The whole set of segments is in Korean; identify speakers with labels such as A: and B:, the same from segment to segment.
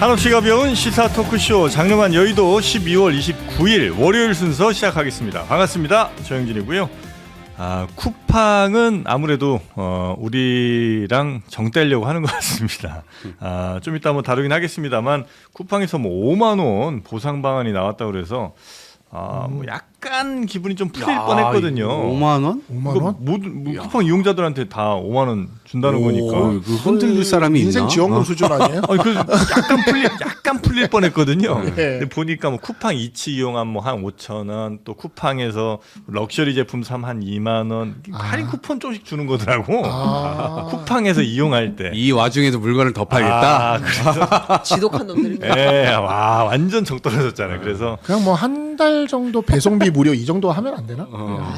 A: 한없이 가벼운 시사 토크쇼 장르만 여의도 12월 29일 월요일 순서 시작하겠습니다. 반갑습니다. 조영진이고요. 쿠팡은 아무래도 우리랑 정 떼려고 하는 것 같습니다. 좀 이따 뭐 다루긴 하겠습습니다만 쿠팡에서 뭐 5만 원 보상 방안이 나왔다고 그래서 뭐 약간 기분이 좀 풀릴 뻔했거든요.
B: 5만 원?
C: 5만 원?
A: 모든 쿠팡 이용자들한테 다 5만 원 준다는 거니까.
B: 그 흔들릴 사람이 있나?
C: 인생 지원금 수준 아니에요?
A: 아니, 그 약간 풀릴 뻔했거든요.
C: 네.
A: 근데 보니까 뭐 쿠팡 이치 이용한 뭐 한 5천 원, 또 쿠팡에서 럭셔리 제품 사면 한 2만 원 할인 쿠폰 조금씩 주는 거더라고. 쿠팡에서 이용할 때.
B: 이 와중에도 물건을 더 팔겠다.
A: 그래서
D: 지독한 놈들입니다.
A: 예, 와 완전 정 떨어졌잖아요. 그래서
C: 그냥 뭐 한 달 정도 배송비 무료 이 정도 하면 안 되나?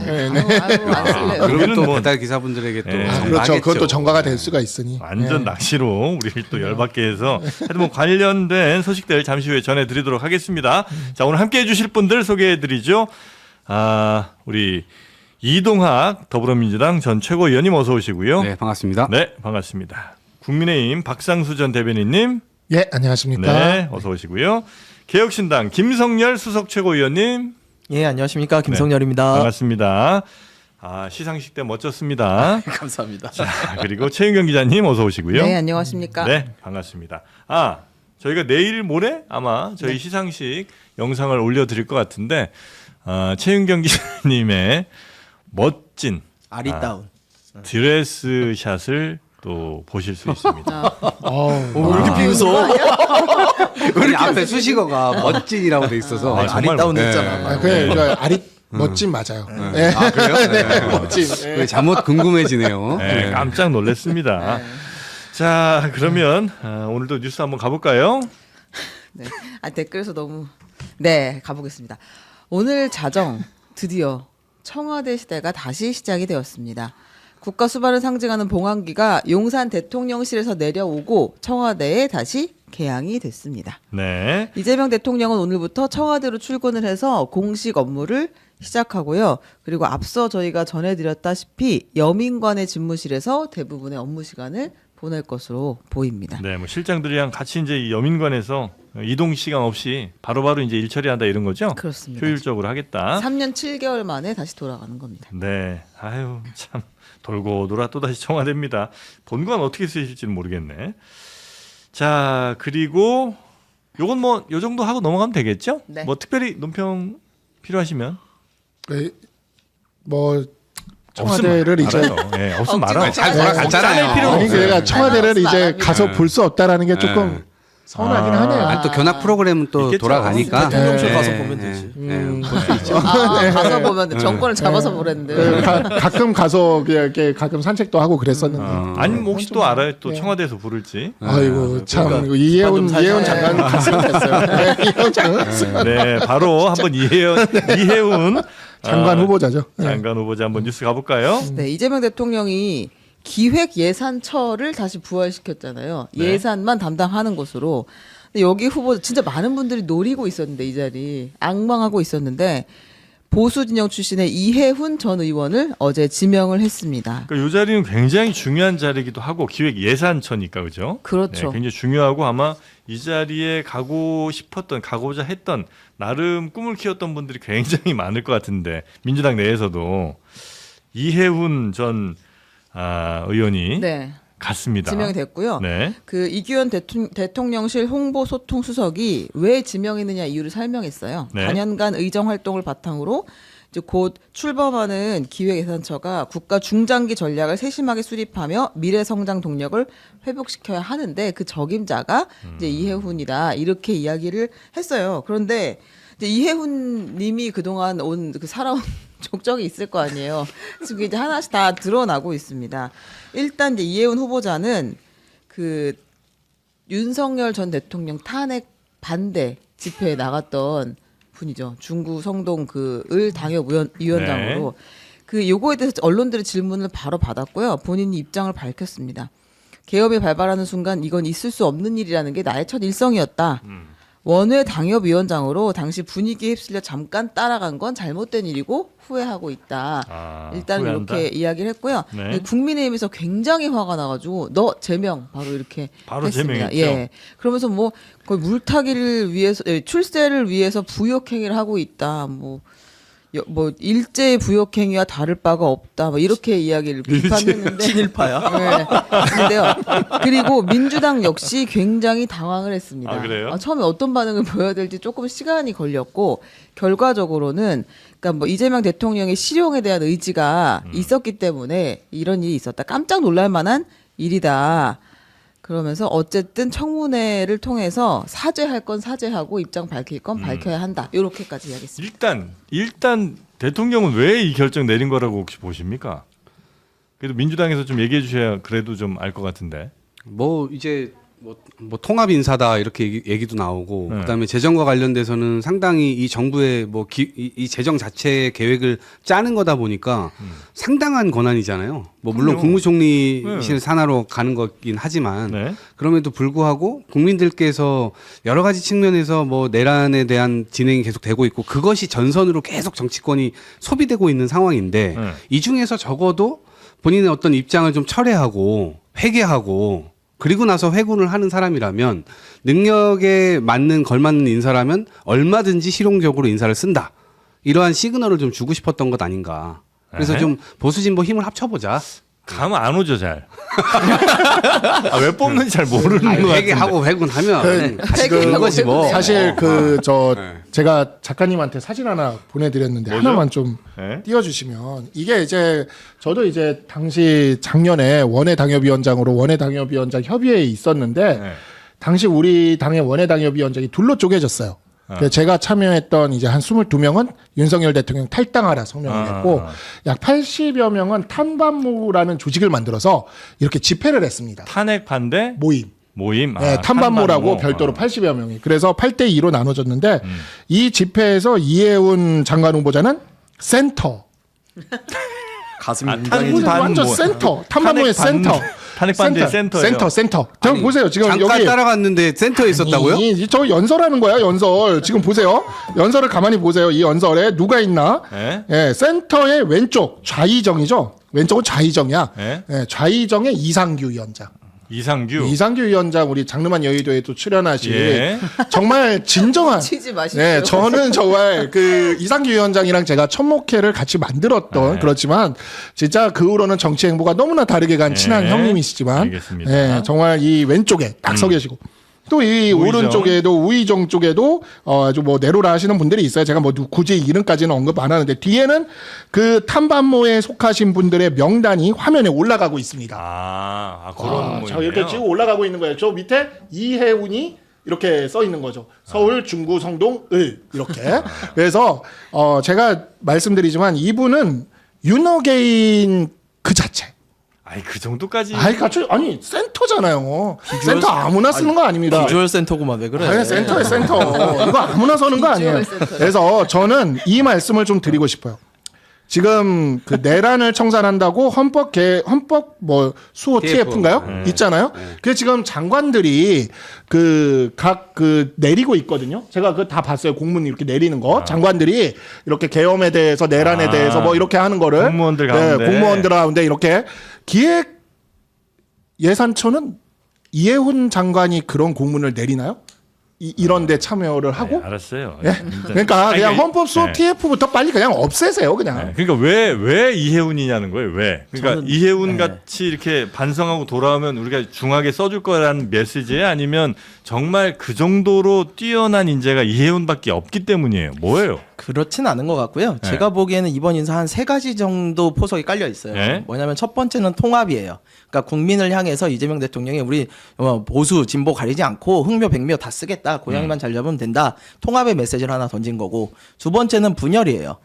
C: 네, 네.
D: 아유, 안 쓸래요.
B: 그러면
A: 우리는
B: 또
A: 뭐-
B: 배달 기사분들에게 또
A: 예.
C: 그렇죠.
B: 정가하겠죠.
C: 그것도 정가가 될 수가 있으니.
A: 완전 낚시로 우리를 또 열받게 해서 하여튼 뭐 관련된 소식들 잠시 후에 전해드리도록 하겠습니다. 자, 오늘 함께해 주실 분들 소개해드리죠. 우리 이동학 더불어민주당 전 최고위원님 어서 오시고요.
B: 네, 반갑습니다.
A: 네, 반갑습니다. 국민의힘 박상수 전 대변인님,
C: 예, 안녕하십니까?
A: 네, 어서 오시고요. 개혁신당 김성열 수석 최고위원님,
E: 예, 안녕하십니까. 김성열입니다.
A: 반갑습니다. 시상식 때 멋졌습니다.
E: 감사합니다.
A: 자, 그리고 최윤경 기자님 어서 오시고요.
D: 네, 안녕하십니까.
A: 네, 반갑습니다. 저희가 내일 모레 아마 저희 시상식 영상을 올려드릴 것 같은데 최윤경 기자님의 멋진
E: 아리따운.
A: 드레스 샷을 또 보실 수 있습니다.
E: 왜 이렇게 비웃어?
B: 우리 앞에 수식어가 멋진이라고 돼 있어서.
A: 정말
E: 아리따운
B: 네.
E: 했잖아.
C: 그러니까 멋진 맞아요. 네.
B: 아, 그래요?
C: 네, 멋진.
B: 왜 잠옷 궁금해지네요.
A: 네, 깜짝 놀랐습니다. 자, 그러면 오늘도 뉴스 한번 가볼까요?
D: 네. 댓글에서 너무 가보겠습니다. 오늘 자정 드디어 청와대 시대가 다시 시작이 되었습니다. 국가 수반을 상징하는 봉황기가 용산 대통령실에서 내려오고 청와대에 다시 개항이 됐습니다.
A: 네.
D: 이재명 대통령은 오늘부터 청와대로 출근을 해서 공식 업무를 시작하고요. 그리고 앞서 저희가 전해드렸다시피 여민관의 집무실에서 대부분의 업무 시간을 보낼 것으로 보입니다.
A: 네, 뭐 실장들이랑 같이 이제 이 여민관에서 이동 시간 없이 바로바로 이제 일 처리한다 이런 거죠?
D: 그렇습니다.
A: 효율적으로 하겠다.
D: 3년 7개월 만에 다시 돌아가는 겁니다.
A: 네, 아유 참 돌고 돌아 또 다시 청와대입니다. 본관 어떻게 쓰실지는 모르겠네. 자, 그리고 요건 뭐 요 정도 하고 넘어가면 되겠죠?
D: 네.
A: 뭐 특별히 논평 필요하시면
C: 뭐 청와대를 이제
A: 없으면 말아요.
B: 잘 돌아갔잖아요.
A: 짜낼 필요는
C: 아니
A: 없어요.
C: 그러니까 청와대를
D: 없으면 안
C: 이제
D: 합니다.
C: 가서 볼 수 없다라는 게 조금 서운하긴 하네요.
B: 또 견학 프로그램은 또
A: 있겠죠.
B: 돌아가니까.
E: 대통령실
C: 네.
E: 가서 보면 되지.
D: 가서 보면 정권을 잡아서 보랬는데.
C: 가끔 가서 이렇게 가끔 산책도 하고 그랬었는데.
A: 아니면 혹시 또 알아요? 또
C: 네.
A: 청와대에서 부를지.
C: 아이고 참
E: 그러니까
C: 이거 이혜훈
E: 좀
C: 이혜훈
E: 살살-
C: 장관 갔으면 됐어요. 네, 이혜훈 장관
A: 네, 바로 한번 이혜훈
C: 장관 후보자죠. 네.
A: 장관 후보자 한번 뉴스 가볼까요?
D: 네, 이재명 대통령이 기획예산처를 다시 부활시켰잖아요.
A: 네.
D: 예산만 담당하는 곳으로. 근데 여기 후보 진짜 많은 분들이 노리고 있었는데 이 자리 앙망하고 있었는데 보수 진영 출신의 이혜훈 전 의원을 어제 지명을 했습니다.
A: 그러니까 이 자리는 굉장히 중요한 자리이기도 하고 기획 예산처니까 그죠?
D: 그렇죠.
A: 네, 굉장히 중요하고 아마 이 자리에 가고 싶었던 가고자 했던 나름 꿈을 키웠던 분들이 굉장히 많을 것 같은데 민주당 내에서도 이혜훈 전 의원이
D: 네.
A: 갔습니다.
D: 지명이 됐고요.
A: 네.
D: 그 이규현 대통령실 홍보소통수석이 왜 지명했느냐 이유를 설명했어요.
A: 네.
D: 4년간 의정 활동을 바탕으로 이제 곧 출범하는 기획예산처가 국가 중장기 전략을 세심하게 수립하며 미래 성장 동력을 회복시켜야 하는데 그 적임자가 이제 이혜훈이다 이렇게 이야기를 했어요. 그런데 이제 이혜훈 님이 그동안 살아온 족적이 있을 거 아니에요. 지금 이제 하나씩 다 드러나고 있습니다. 일단 이제 이혜훈 후보자는 그 윤석열 전 대통령 탄핵 반대 집회에 나갔던 분이죠. 중구 성동 을 당협위원장으로 그 요거에 대해서 언론들의 질문을 바로 받았고요. 본인이 입장을 밝혔습니다. 계엄이 발발하는 순간 이건 있을 수 없는 일이라는 게 나의 첫 일성이었다. 원외 당협위원장으로 당시 분위기에 휩쓸려 잠깐 따라간 건 잘못된 일이고 후회하고 있다. 일단
A: 후회한다?
D: 이렇게 이야기를 했고요.
A: 네.
D: 국민의힘에서 굉장히 화가 나가지고 너 제명 바로 이렇게
A: 바로
D: 했습니다.
A: 제명했죠.
D: 예. 그러면서 뭐 거의 물타기를 위해서 출세를 위해서 부역행위를 하고 있다. 뭐 일제 부역행위와 다를 바가 없다. 뭐 이렇게 이야기를 비판했는데
E: 친일파야.
D: 네. 근데요. 그리고 민주당 역시 굉장히 당황을 했습니다.
A: 아, 그래요?
D: 처음에 어떤 반응을 보여야 될지 조금 시간이 걸렸고 결과적으로는 그러니까 뭐 이재명 대통령의 실용에 대한 의지가 있었기 때문에 이런 일이 있었다. 깜짝 놀랄 만한 일이다. 그러면서 어쨌든 청문회를 통해서 사죄할 건 사죄하고 입장 밝힐 건 밝혀야 한다. 이렇게까지 이야기했습니다.
A: 일단 대통령은 왜 이 결정 내린 거라고 혹시 보십니까? 그래도 민주당에서 좀 얘기해 주셔야 그래도 좀 알 것 같은데.
B: 뭐 이제 뭐 통합 인사다 이렇게 얘기도 나오고
A: 네.
B: 그다음에 재정과 관련돼서는 상당히 이 정부의 뭐 이 재정 자체의 계획을 짜는 거다 보니까 상당한 권한이잖아요. 뭐 물론
A: 그럼요.
B: 국무총리실 산하로 가는 거긴 하지만
A: 네.
B: 그럼에도 불구하고 국민들께서 여러 가지 측면에서 뭐 내란에 대한 진행이 계속 되고 있고 그것이 전선으로 계속 정치권이 소비되고 있는 상황인데
A: 네.
B: 이 중에서 적어도 본인의 어떤 입장을 좀 철회하고 회개하고 그리고 나서 회군을 하는 사람이라면 능력에 맞는 걸맞는 인사라면 얼마든지 실용적으로 인사를 쓴다. 이러한 시그널을 좀 주고 싶었던 것 아닌가. 그래서
A: 에헤.
B: 좀 보수 진보 힘을 합쳐보자.
A: 감 안 오죠 잘. 왜 뽑는지 잘 모르는 거 같은데.
B: 회개하고 회군하면
C: 지금
B: 그거지 뭐.
C: 사실
B: 네.
C: 제가 작가님한테 사진 하나 보내드렸는데
A: 뭐죠?
C: 하나만 좀
A: 네?
C: 띄워주시면 이게 이제 저도 이제 당시 작년에 원외 당협위원장으로 원외 당협위원장 협의회에 있었는데
A: 네.
C: 당시 우리 당의 원외 당협위원장이 둘로 쪼개졌어요. 그래서 제가 참여했던 이제 한 22명은 윤석열 대통령 탈당하라 성명을 했고 약 80여 명은 탄반무라는 조직을 만들어서 이렇게 집회를 했습니다.
A: 탄핵 반대
C: 모임.
A: 모임.
C: 네, 탄반모라고
A: 탄반모.
C: 별도로 80여 명이. 그래서 8대 2로 나눠졌는데 이 집회에서 이해운 장관 후보자는 센터.
E: 가슴이
A: 아,
E: 웅장해지네.
A: 탄반-
C: 완전
A: 뭐-
C: 센터. 탄반모의
A: 탄핵 반-
C: 센터.
A: 탄핵 반대의 센터예요.
C: 센터. 저
B: 아니,
C: 보세요. 지금
B: 잠깐
C: 여기
B: 따라갔는데 센터에 있었다고요?
C: 아니, 저 연설하는 거야, 연설. 지금 보세요. 연설을 가만히 보세요. 이 연설에 누가 있나?
A: 네?
C: 예, 센터의 왼쪽 좌이정이죠. 왼쪽은 좌이정이야.
A: 네?
C: 예, 좌이정의 이상규 위원장.
A: 이상규.
C: 이상규 위원장 우리 장르만 여의도에도 출연하신
A: 예.
C: 정말 진정한
D: 치지 마십시오.
C: 네, 저는 정말 그 이상규 위원장이랑 제가 천목회를 같이 만들었던
A: 네.
C: 그렇지만 진짜 그 후로는 정치 행보가 너무나 다르게 간 친한
A: 네.
C: 형님이시지만
A: 알겠습니다.
C: 네, 정말 이 왼쪽에 딱 서 계시고 또 이
A: 우의정.
C: 오른쪽에도 우의정 쪽에도 아주 뭐 내로라 하시는 분들이 있어요. 제가 뭐 굳이 이름까지는 언급 안 하는데 뒤에는 그 탐반모에 속하신 분들의 명단이 화면에 올라가고 있습니다.
A: 그런 모임이에요.
C: 자, 이렇게 지금 올라가고 있는 거예요. 저 밑에 이해운이 이렇게 써 있는 거죠. 서울, 중구, 성동, 을 이렇게. 그래서 제가 말씀드리지만 이분은 윤어게인 그 자체.
A: 아이 그 정도까지.
C: 아니 센터잖아요. 센터 아무나 쓰는 거 아닙니다.
E: 비주얼 센터구만 왜 그래?
C: 아니, 센터에 센터. 이거 아무나 서는 거 아니에요.
D: 비주얼 센터죠.
C: 그래서 저는 이 말씀을 좀 드리고 싶어요. 지금 그 내란을 청산한다고 헌법 뭐 수호 TF인가요?
A: 네.
C: 있잖아요. 그게 지금 장관들이 각 내리고 있거든요. 제가 그거 다 봤어요. 공문 이렇게 내리는 거. 장관들이 이렇게 계엄에 대해서 내란에 대해서 뭐 이렇게 하는 거를
A: 공무원들 가운데.
C: 공무원들 가운데 이렇게 기획 예산처는 이해훈 장관이 그런 공문을 내리나요? 이런 데 참여를 하고?
A: 알았어요.
C: 예? 그러니까
A: 아니,
C: 그냥
A: 그-
C: 헌법 수업
A: 네.
C: TF부터 빨리 그냥 없애세요, 그냥.
A: 네, 그러니까 왜 이해운이냐는 거예요. 왜? 그러니까
E: 저는-
A: 이해운
E: 네.
A: 같이 이렇게 반성하고 돌아오면 우리가 중하게 써줄 거라는 메시지예요? 아니면 정말 그 정도로 뛰어난 인재가 이해운밖에 없기 때문이에요? 뭐예요?
E: 그렇진 않은 것 같고요.
A: 네.
E: 제가 보기에는 이번 인사 한 3가지 정도 포석이 깔려 있어요.
A: 네.
E: 뭐냐면 첫 번째는 통합이에요. 그러니까 국민을 향해서 이재명 대통령이 우리 보수 진보 가리지 않고 흥묘 백묘 다 쓰겠다. 고양이만 잘 잡으면 된다. 통합의 메시지를 하나 던진 거고. 두 번째는 분열이에요.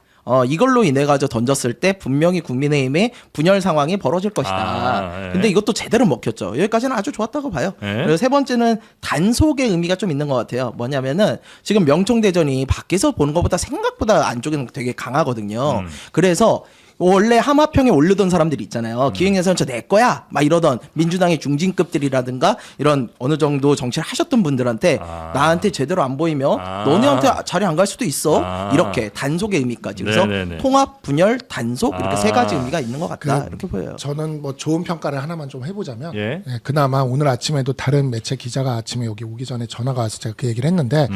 E: 이걸로 인해 가지고 던졌을 때 분명히 국민의힘의 분열 상황이 벌어질 것이다.
A: 예.
E: 근데 이것도 제대로 먹혔죠. 여기까지는 아주 좋았다고 봐요.
A: 예.
E: 그리고 세 번째는 단속의 의미가 좀 있는 것 같아요. 뭐냐면은 지금 명청대전이 밖에서 보는 것보다 생각보다 안쪽에는 되게 강하거든요. 그래서 원래 하마평에 오르던 사람들이 있잖아요. 기획예산 저 내 거야 막 이러던 민주당의 중진급들이라든가 이런 어느 정도 정치를 하셨던 분들한테 나한테 제대로 안 보이면 너네한테 자리 안 갈 수도 있어. 이렇게 단속의 의미까지. 그래서
A: 네네네.
E: 통합, 분열, 단속 이렇게 세 가지 의미가 있는 것 같다. 이렇게 보여요.
C: 저는 뭐 좋은 평가를 하나만 좀 해보자면
A: 예.
C: 그나마 오늘 아침에도 다른 매체 기자가 아침에 여기 오기 전에 전화가 와서 제가 그 얘기를 했는데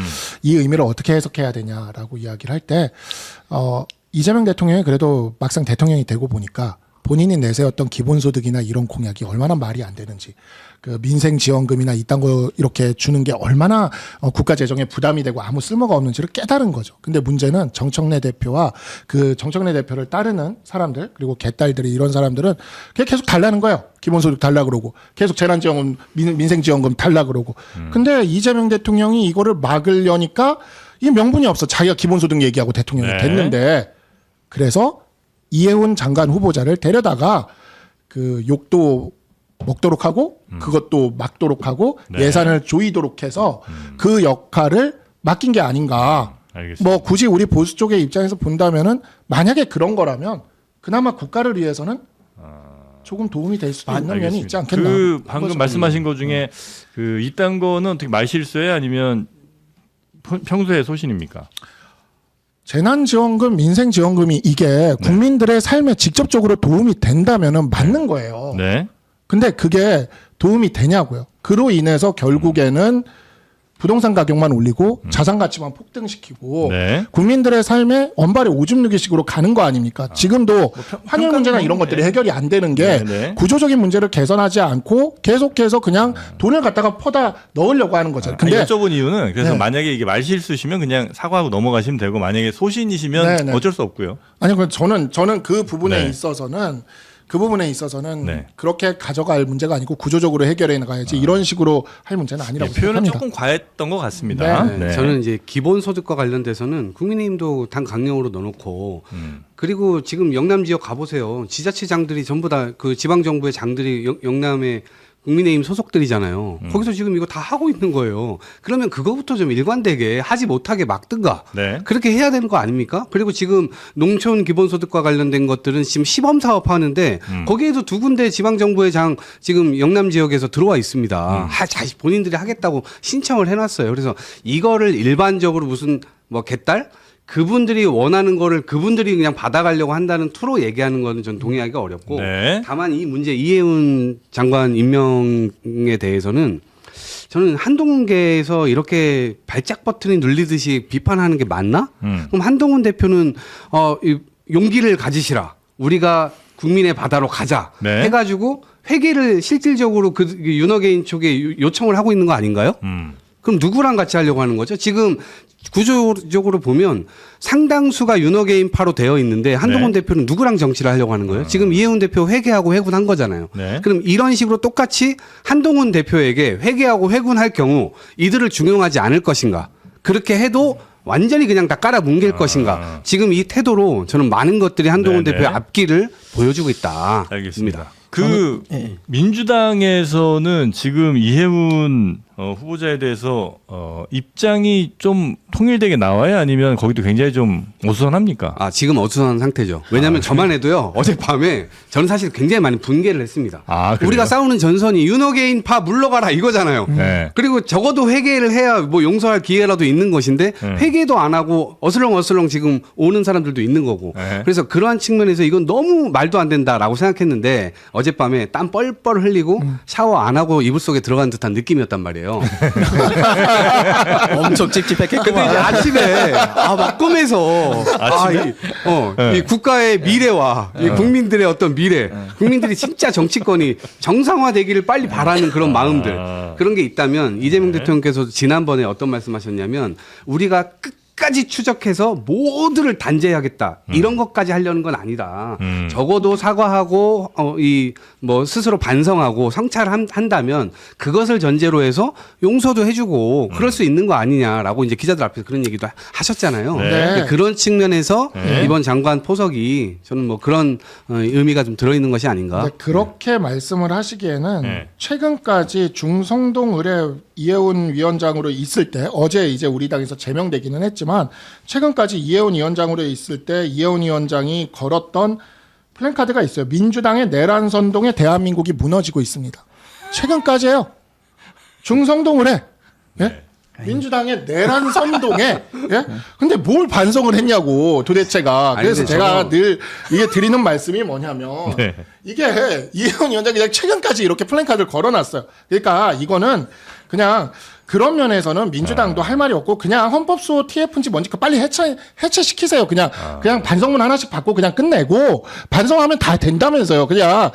C: 이 의미를 어떻게 해석해야 되냐라고 이야기를 할 때 이재명 대통령이 그래도 막상 대통령이 되고 보니까 본인이 내세웠던 기본소득이나 이런 공약이 얼마나 말이 안 되는지, 그 민생지원금이나 이딴 거 이렇게 주는 게 얼마나 국가 재정에 부담이 되고 아무 쓸모가 없는지를 깨달은 거죠. 근데 문제는 정청래 대표와 그 정청래 대표를 따르는 사람들, 그리고 개딸들이 이런 사람들은 그냥 계속 달라는 거예요. 기본소득 달라 그러고 계속 재난지원금, 민생지원금 달라 그러고. 근데 이재명 대통령이 이거를 막으려니까 이 명분이 없어. 자기가 기본소득 얘기하고 대통령이
A: 네.
C: 됐는데, 그래서 이해훈 장관 후보자를 데려다가 그 욕도 먹도록 하고 그것도 막도록 하고
A: 네.
C: 예산을 조이도록 해서 그 역할을 맡긴 게 아닌가.
A: 알겠습니다.
C: 뭐 굳이 우리 보수 쪽의 입장에서 본다면은 만약에 그런 거라면 그나마 국가를 위해서는 조금 도움이 될 수도 있는 면이 있지 않겠나.
A: 그 방금 말씀하신 것 중에 그 이딴 거는 어떻게 말실수예요? 아니면 평소에 소신입니까?
C: 재난지원금, 민생지원금이 이게 국민들의 삶에 직접적으로 도움이 된다면은 맞는 거예요.
A: 네.
C: 근데 그게 도움이 되냐고요. 그로 인해서 결국에는 부동산 가격만 올리고 자산 가치만 폭등시키고
A: 네.
C: 국민들의 삶에 언발에 오줌 누기식으로 가는 거 아닙니까? 지금도 환율 문제나 이런 것들이 해결이 안 되는 게
A: 네.
C: 구조적인 문제를 개선하지 않고 계속해서 그냥 돈을 갖다가 퍼다 넣으려고 하는 거잖아요. 근데
A: 여쭤본 이유는 그래서
C: 네.
A: 만약에 이게 말실수시면 그냥 사과하고 넘어가시면 되고 만약에 소신이시면
C: 네, 네.
A: 어쩔 수 없고요.
C: 아니 저는 그 부분에
A: 네.
C: 있어서는
A: 네.
C: 그렇게 가져갈 문제가 아니고 구조적으로 해결해 나가야지 이런 식으로 할 문제는 아니라고
A: 표현은
C: 생각합니다.
A: 조금 과했던 것 같습니다.
C: 네.
B: 저는 이제 기본소득과 관련돼서는 국민의힘도 당 강령으로 넣어놓고 그리고 지금 영남 지역 가보세요. 지자체장들이 전부 다 그 지방정부의 장들이 영남의 국민의힘 소속들이잖아요. 거기서 지금 이거 다 하고 있는 거예요. 그러면 그거부터 좀 일관되게 하지 못하게 막든가.
A: 네.
B: 그렇게 해야 되는 거 아닙니까? 그리고 지금 농촌 기본소득과 관련된 것들은 지금 시범 사업 하는데 거기에도 두 군데 지방정부의 장 지금 영남 지역에서 들어와 있습니다. 본인들이 하겠다고 신청을 해놨어요. 그래서 이거를 일반적으로 무슨 뭐 개딸? 그분들이 원하는 거를 그분들이 그냥 받아가려고 한다는 투로 얘기하는 거는 전 동의하기가 어렵고
A: 네.
B: 다만 이 문제 이해훈 장관 임명에 대해서는 저는 한동훈계에서 이렇게 발작 버튼이 눌리듯이 비판하는 게 맞나? 그럼 한동훈 대표는 이 용기를 가지시라. 우리가 국민의 바다로 가자.
A: 네.
B: 해가지고 회계를 실질적으로 그 윤호개인 쪽에 요청을 하고 있는 거 아닌가요? 그럼 누구랑 같이 하려고 하는 거죠? 지금 구조적으로 보면 상당수가 윤호개인파로 되어 있는데 한동훈
A: 네.
B: 대표는 누구랑 정치를 하려고 하는 거예요? 지금 이해훈 대표 회계하고 회군한 거잖아요.
A: 네.
B: 그럼 이런 식으로 똑같이 한동훈 대표에게 회계하고 회군할 경우 이들을 중용하지 않을 것인가? 그렇게 해도 완전히 그냥 다 깔아뭉갤 것인가? 지금 이 태도로 저는 많은 것들이 한동훈
A: 네네.
B: 대표의 앞길을 보여주고 있다.
A: 알겠습니다. 민주당에서는 지금 이해훈 후보자에 대해서 입장이 좀 통일되게 나와요? 아니면 거기도 굉장히 좀 어수선합니까?
B: 아, 지금 어수선한 상태죠. 왜냐하면 저만 해도요, 어젯밤에 저는 사실 굉장히 많이 분개를 했습니다.
A: 아, 그래요?
B: 우리가 싸우는 전선이 윤호개인파 물러가라 이거잖아요.
A: 네.
B: 그리고 적어도 회개를 해야 뭐 용서할 기회라도 있는 것인데 회개도 안 하고 어슬렁어슬렁 지금 오는 사람들도 있는 거고.
A: 네.
B: 그래서 그러한 측면에서 이건 너무 말도 안 된다라고 생각했는데 어젯밤에 땀 뻘뻘 흘리고 샤워 안 하고 이불 속에 들어간 듯한 느낌이었단 말이에요.
E: 엄청
B: 근데
E: 찝찝했겠구만.
B: 이제 아침에 막 꿈에서
A: 아침에?
B: 이 국가의 미래와 이 국민들의 어떤 미래, 국민들이 진짜 정치권이 정상화되기를 빨리 바라는 그런 마음들 그런 게 있다면 이재명 대통령께서 지난번에 어떤 말씀하셨냐면 우리가 끝까지 추적해서 모두를 단죄하겠다 이런 것까지 하려는 건 아니다. 적어도 사과하고 이 뭐 스스로 반성하고 성찰한다면 그것을 전제로 해서 용서도 해주고 그럴 수 있는 거 아니냐라고 이제 기자들 앞에서 그런 얘기도 하셨잖아요.
A: 네.
B: 근데 그런 측면에서
A: 네.
B: 이번 장관 포석이 저는 뭐 그런 의미가 좀 들어있는 것이 아닌가.
C: 근데 그렇게 말씀을 하시기에는
A: 네.
C: 최근까지 중성동 의뢰 이해훈 위원장으로 있을 때 어제 이제 우리 당에서 제명되기는 했지만 최근까지 이해훈 위원장으로 있을 때 이해훈 위원장이 걸었던 플랜카드가 있어요. 민주당의 내란 선동에 대한민국이 무너지고 있습니다. 최근까지예요. 중성동을 해. 예?
A: 네.
C: 민주당의 내란 선동에 예? 근데 뭘 반성을 했냐고 도대체가.
B: 아니,
C: 그래서
B: 근데
C: 제가
B: 저거-
C: 늘 이게 드리는 말씀이 뭐냐면
A: 네.
C: 이게 이혜원 위원장이 그냥 최근까지 이렇게 플랜카드를 걸어놨어요. 그러니까 이거는 그냥 그런 면에서는 민주당도 할 말이 없고 그냥 헌법소 TF인지 뭔지 빨리 해체시키세요. 그냥 반성문 하나씩 받고 그냥 끝내고 반성하면 다 된다면서요. 그냥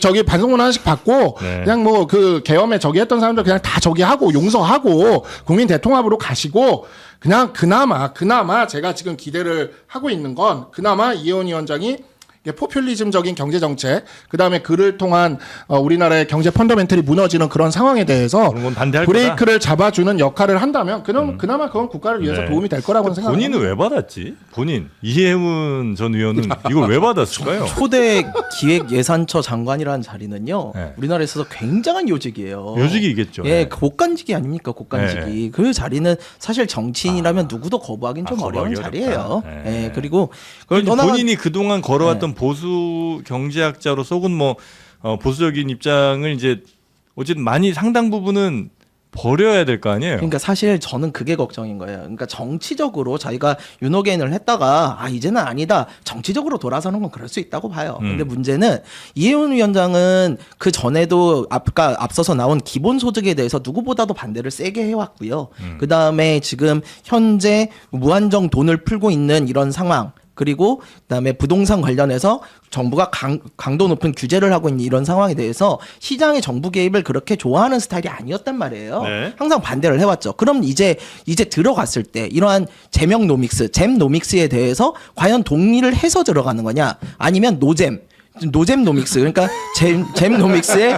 C: 저기 반성문 하나씩 받고
A: 네.
C: 그냥 뭐 그 계엄에 저기 했던 사람들 그냥 다 저기 하고 용서하고 국민 대통합으로 가시고 그냥 그나마 제가 지금 기대를 하고 있는 건 그나마 이혜원 위원장이 포퓰리즘적인 경제 정책, 그다음에 그를 통한 우리나라의 경제 펀더멘털이 무너지는 그런 상황에 대해서
A: 그런 건 반대할
C: 브레이크를 잡아주는 역할을 한다면 그나마 그건 국가를 위해서
A: 네.
C: 도움이 될 거라고 생각합니다.
A: 본인은 왜 받았지? 본인 이혜훈 전 의원은 이걸 왜 받았을까요?
E: 초대 기획예산처 장관이라는 자리는요.
A: 네.
E: 우리나라에 있어서 굉장한 요직이에요.
A: 요직이겠죠.
E: 예,
A: 네.
E: 국간직이 아닙니까? 국간직이. 그 자리는 사실 정치인이라면 누구도 거부하긴 좀 어려운
A: 거부하기
E: 자리예요.
A: 어렵다. 네.
E: 예, 그리고
A: 그걸
E: 떠나간-
A: 본인이 그동안 걸어왔던 보수 경제학자로서 혹은 뭐 보수적인 입장을 이제 어쨌든 많이 상당 부분은 버려야 될 거 아니에요.
E: 그러니까 사실 저는 그게 걱정인 거예요. 그러니까 정치적으로 자기가 윤호개인을 했다가 이제는 아니다. 정치적으로 돌아서는 건 그럴 수 있다고 봐요. 근데 문제는 이혜원 위원장은 그 전에도 아까 앞서서 나온 기본소득에 대해서 누구보다도 반대를 세게 해왔고요. 그 다음에 지금 현재 무한정 돈을 풀고 있는 이런 상황. 그리고 그다음에 부동산 관련해서 정부가 강도 높은 규제를 하고 있는 이런 상황에 대해서 시장의 정부 개입을 그렇게 좋아하는 스타일이 아니었단 말이에요.
A: 네.
E: 항상 반대를 해왔죠. 그럼 이제 들어갔을 때 이러한 제명 노믹스, 잼 노믹스에 대해서 과연 동의를 해서 들어가는 거냐, 아니면 노잼 노잼노믹스, 그러니까 잼 노믹스에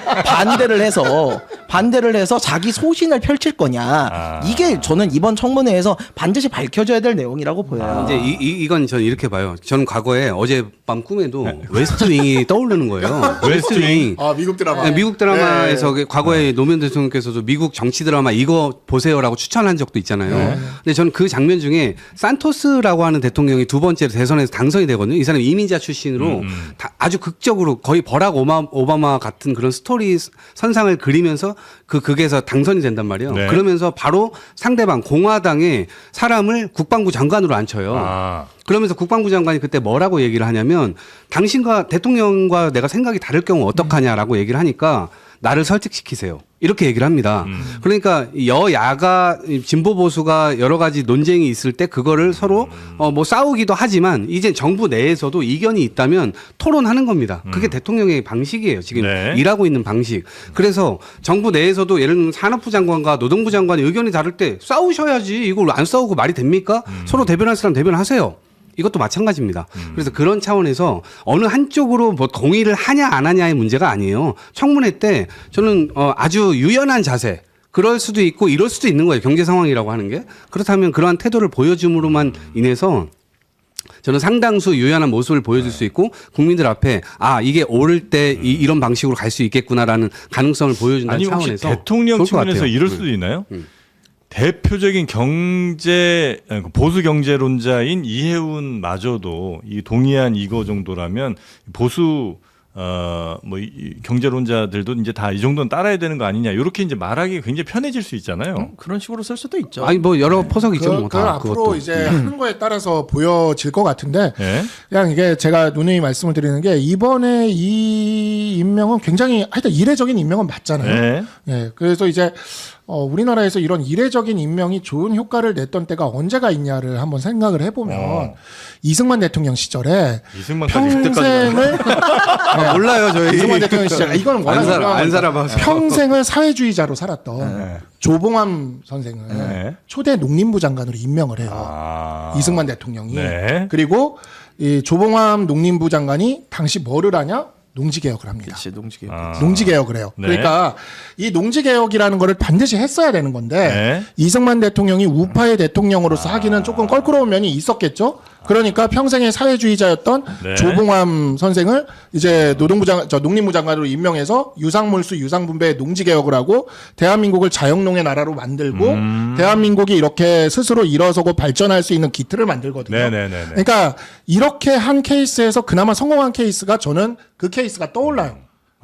E: 반대를 해서 자기 소신을 펼칠 거냐. 이게 저는 이번 청문회에서 반드시 밝혀져야 될 내용이라고 보여요.
B: 이제 이건 저는 이렇게 봐요. 저는 과거에 어젯밤 꿈에도 웨스트윙이 떠오르는 거예요. 웨스트윙.
C: 미국 드라마.
B: 네, 미국 드라마에서
C: 네.
B: 과거에 노무현 대통령께서도 미국 정치 드라마 이거 보세요라고 추천한 적도 있잖아요. 근데 저는 그 장면 중에 산토스라고 하는 대통령이 두 번째 대선에서 당선이 되거든요. 이 사람이 이민자 출신으로 아주 극적으로 거의 버락 오바마 같은 그런 스토리 선상을 그리면서 그 극에서 당선이 된단 말이에요.
A: 네.
B: 그러면서 바로 상대방 공화당의 사람을 국방부 장관으로 앉혀요. 그러면서 국방부 장관이 그때 뭐라고 얘기를 하냐면 당신과 대통령과 내가 생각이 다를 경우 어떡하냐라고 얘기를 하니까 나를 설득시키세요. 이렇게 얘기를 합니다. 그러니까 여야가 진보 보수가 여러 가지 논쟁이 있을 때 그거를 서로 뭐 싸우기도 하지만 이제 정부 내에서도 이견이 있다면 토론하는 겁니다. 그게 대통령의 방식이에요. 지금
A: 네.
B: 일하고 있는 방식. 그래서 정부 내에서도 예를 들면 산업부 장관과 노동부 장관의 의견이 다를 때 싸우셔야지. 이걸 안 싸우고 말이 됩니까? 서로 대변할 사람 대변하세요. 이것도 마찬가지입니다. 그래서 그런 차원에서 어느 한쪽으로 뭐 동의를 하냐 안 하냐의 문제가 아니에요. 청문회 때 저는 아주 유연한 자세, 그럴 수도 있고 이럴 수도 있는 거예요. 경제 상황이라고 하는 게. 그렇다면 그러한 태도를 보여줌으로만 인해서 저는 상당수 유연한 모습을 보여줄 수 있고 국민들 앞에 이게 오를 때 이런 방식으로 갈 수 있겠구나라는 가능성을 보여준다는
A: 아니 혹시
B: 차원에서
A: 대통령
B: 좋을 것
A: 측면에서
B: 같아요.
A: 이럴 수도 있나요? 대표적인 보수 경제론자인 이혜훈마저도 이 동의한 이거 정도라면 보수 경제론자들도 이제 다 이 정도는 따라야 되는 거 아니냐 이렇게 이제 말하기 굉장히 편해질 수 있잖아요.
E: 그런 식으로 쓸 수도 있죠.
B: 아니 뭐 여러 포석이 있죠. 뭐
C: 그건
B: 다
C: 앞으로
B: 그것도.
C: 이제 하는 거에 따라서 보여질 것 같은데
A: 네.
C: 그냥 이게 제가 누누이 말씀을 드리는 게 이번에 이 임명은 굉장히 하여튼 이례적인 임명은 맞잖아요.
A: 네.
C: 예, 그래서 이제 우리나라에서 이런 이례적인 임명이 좋은 효과를 냈던 때가 언제가 있냐를 한번 생각을 해보면 이승만 대통령 시절에
A: 이승만까지 그때까지
C: 평생을
B: 몰라요 저희.
C: 이승만 대통령 시절에 이건 워낙 유명한
B: 안
C: 거니까.
B: 살아봐서.
C: 평생을 사회주의자로 살았던 조봉암 선생을
A: 네.
C: 초대 농림부 장관으로 임명을 해요. 이승만 대통령이.
A: 네.
C: 그리고 이 조봉암 농림부 장관이 당시 뭐를 하냐? 농지개혁을 합니다.
E: 그렇지, 농지개혁.
C: 농지개혁을 해요.
A: 네.
C: 그러니까 이 농지개혁이라는 거를 반드시 했어야 되는 건데
A: 네.
C: 이승만 대통령이 우파의 대통령으로서 하기는 조금 껄끄러운 면이 있었겠죠. 그러니까 평생의 사회주의자였던
A: 네.
C: 조봉암 선생을 이제 농림부 장관으로 임명해서 유상몰수 유상분배 농지개혁을 하고 대한민국을 자영농의 나라로 만들고 대한민국이 이렇게 스스로 일어서고 발전할 수 있는 기틀을 만들거든요.
A: 네네네.
C: 그러니까 이렇게 한 케이스에서 그나마 성공한 케이스가 저는 그 케이스가 떠올라요.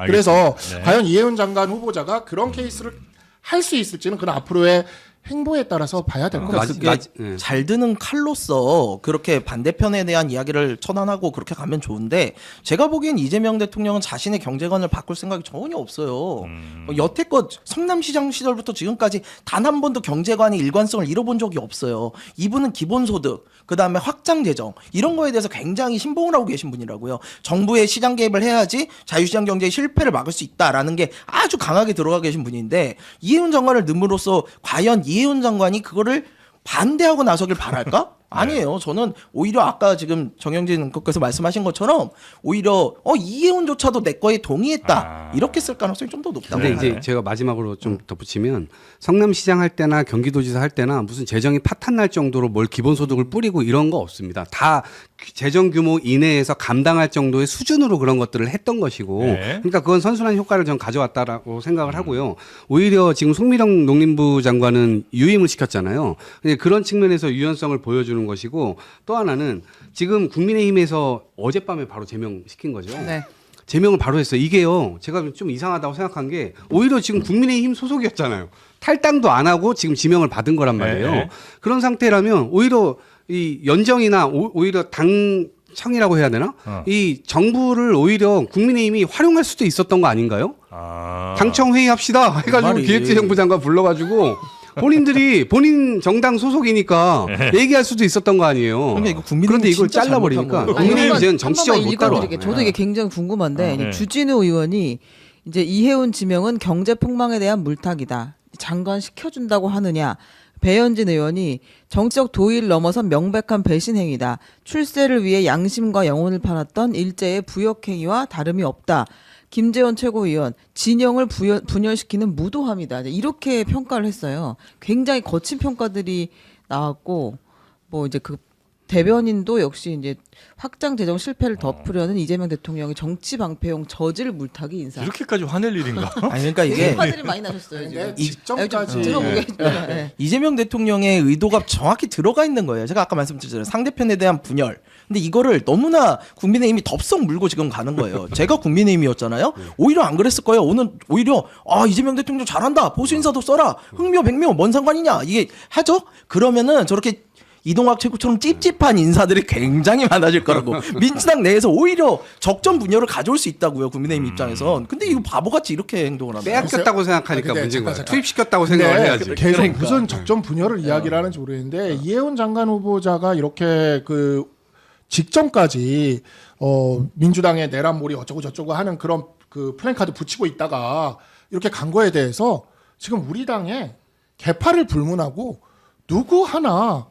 C: 그래서
A: 알겠습니다. 네.
C: 과연 이해훈 장관 후보자가 그런 케이스를 할 수 있을지는 그는 앞으로의 행보에 따라서 봐야 될 것
E: 그러니까
C: 같습니다.
E: 그게 잘 드는 칼로서 그렇게 반대편에 대한 이야기를 전환하고 그렇게 가면 좋은데 제가 보기엔 이재명 대통령은 자신의 경제관을 바꿀 생각이 전혀 없어요. 여태껏 성남시장 시절부터 지금까지 단 한 번도 경제관이 일관성을 잃어본 적이 없어요. 이분은 기본소득, 그다음에 확장재정 이런 거에 대해서 굉장히 신봉을 하고 계신 분이라고요. 정부의 시장 개입을 해야지 자유시장 경제의 실패를 막을 수 있다라는 게 아주 강하게 들어가 계신 분인데 이해훈 장관을 넣음으로써 과연 이해훈 장관이 그거를 반대하고 나서길 바랄까? 아니에요. 저는 오히려 아까 지금 정영진 의원께서 말씀하신 것처럼 오히려 이해훈조차도 내 거에 동의했다 이렇게 쓸 가능성이 좀 더 높다고
B: 근데
E: 봐요.
B: 이제 제가 마지막으로 좀 덧붙이면 성남시장 할 때나 경기도지사 할 때나 무슨 재정이 파탄날 정도로 뭘 기본소득을 뿌리고 이런 거 없습니다. 다 재정 규모 이내에서 감당할 정도의 수준으로 그런 것들을 했던 것이고
A: 네.
B: 그러니까 그건 선순환 효과를 전 가져왔다라고 생각을 하고요. 오히려 지금 송미령 농림부 장관은 유임을 시켰잖아요. 근데 그런 측면에서 유연성을 보여주는 것이고 또 하나는 지금 국민의힘에서 어젯밤에 바로 제명시킨 거죠.
D: 네.
B: 제명을 바로 했어요. 이게요. 제가 좀 이상하다고 생각한 게 오히려 지금 국민의힘 소속이었잖아요. 탈당도 안 하고 지금 지명을 받은 거란 말이에요.
A: 네.
B: 그런 상태라면 오히려 이 연정이나 오히려 당청이라고 해야 되나? 이 정부를 오히려 국민의힘이 활용할 수도 있었던 거 아닌가요? 당청 회의합시다 해가지고
E: 말이.
B: 기획재정부 장관 불러가지고 본인들이 본인 정당 소속이니까 얘기할 수도 있었던 거 아니에요.
E: 그러니까 이거 국민의힘이
B: 그런데 이걸
E: 진짜
B: 잘라버리니까
E: 잘못한 거예요.
B: 국민의힘 이제는
D: 한
B: 정치적으로
D: 번만
B: 못 따라와.
D: 읽어드릴게요. 저도 이게 굉장히 궁금한데 이제
A: 네.
D: 주진우 의원이 이제 이해훈 지명은 경제 폭망에 대한 물타기다. 장관 시켜준다고 하느냐. 배현진 의원이 정치적 도의를 넘어선 명백한 배신 행위다. 출세를 위해 양심과 영혼을 팔았던 일제의 부역행위와 다름이 없다. 김재원 최고위원 진영을 분열시키는 무도함이다. 이렇게 평가를 했어요. 굉장히 거친 평가들이 나왔고 뭐 이제 그 대변인도 역시 이제 확장 재정 실패를 덮으려는 이재명 대통령의 정치 방패용 저질 물타기 인사.
A: 이렇게까지 화낼 일인가?
E: 아니 그러니까 이게
D: 화들이 많이 나셨어요.
C: 근데
D: 지금.
C: 직전까지
D: 들어보겠습니다. 네.
E: 이재명 대통령의 의도가 정확히 들어가 있는 거예요. 제가 아까 말씀드렸잖아요. 상대편에 대한 분열. 근데 이거를 너무나 국민의힘이 덥석 물고 지금 가는 거예요. 제가 국민의힘이었잖아요. 오히려 안 그랬을 거예요. 오늘 오히려 이재명 대통령 잘한다. 보수 인사도 써라. 흥묘 백묘 뭔 상관이냐. 이게 하죠? 그러면은 저렇게 이동학 최고처럼 찝찝한 인사들이 굉장히 많아질 거라고. 민주당 내에서 오히려 적정 분열을 가져올 수 있다고요. 국민의힘 입장에선. 근데 이거 바보같이 이렇게 행동을 한다.
B: 빼앗겼다고 생각하니까
C: 근데
B: 문제인 거야.
C: 잠깐.
B: 투입시켰다고 생각을
C: 근데
B: 해야지.
C: 계속
E: 그러니까.
C: 무슨 적정 분열을 이야기를 하는지 모르겠는데 이해훈 장관 후보자가 이렇게 그 직전까지 민주당의 내란몰이 어쩌고 저쩌고 하는 그런 그 플랜카드 붙이고 있다가 이렇게 간 거에 대해서 지금 우리 당에 개파를 불문하고 누구 하나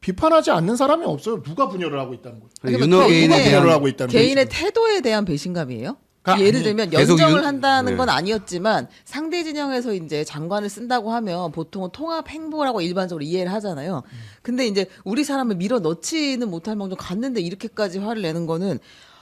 C: 비판하지 않는 사람이 없어요. 누가 분열을 하고 있다는 거예요.
D: 그러니까
B: 윤호개인에
C: 누가 분열을
B: 대한
C: 하고 있다는
D: 개인의
C: 거죠.
D: 태도에 대한 배신감이에요?
C: 그러니까
D: 예를
C: 아니,
D: 들면
B: 계속
D: 연정을
B: 윤-
D: 한다는
B: 네.
D: 건 아니었지만 상대 진영에서 이제 장관을 쓴다고 하면 보통은 통합 행보라고 일반적으로 이해를 하잖아요. 근데 이제 우리 사람을 밀어 넣지는 못할 망정 갔는데 이렇게까지 화를 내는 거는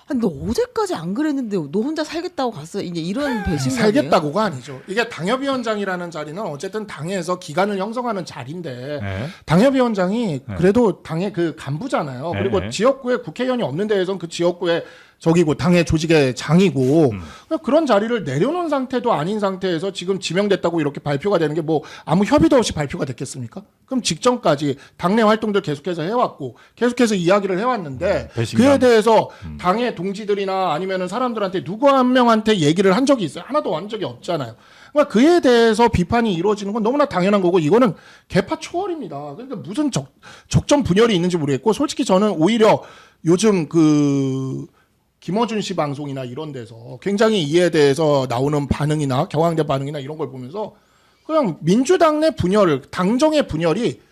D: 아니 너 어제까지 안 그랬는데 너 혼자 살겠다고 갔어. 이제 이런 배신감이에요.
C: 살겠다고가 아니죠. 이게 당협위원장이라는 자리는 어쨌든 당에서 기관을 형성하는 자리인데
A: 네.
C: 당협위원장이 그래도 당의 그 간부잖아요.
A: 네.
C: 그리고 지역구에 국회의원이 없는 데에선 그 지역구에 저기고 당의 조직의 장이고 그런 자리를 내려놓은 상태도 아닌 상태에서 지금 지명됐다고 이렇게 발표가 되는 게 뭐 아무 협의도 없이 발표가 됐겠습니까? 그럼 직전까지 당내 활동들 계속해서 해왔고 계속해서 이야기를 해왔는데
A: 배신감.
C: 그에 대해서 당의 동지들이나 아니면은 사람들한테 누구 한 명한테 얘기를 한 적이 있어요? 하나도 한 적이 없잖아요. 그러니까 그에 대해서 비판이 이루어지는 건 너무나 당연한 거고 이거는 개파 초월입니다. 그러니까 무슨 적정 분열이 있는지 모르겠고 솔직히 저는 오히려 요즘 그 김어준 씨 방송이나 이런 데서 굉장히 이에 대해서 나오는 반응이나 경황대 반응이나 이런 걸 보면서 그냥 민주당 내 분열, 당정의 분열이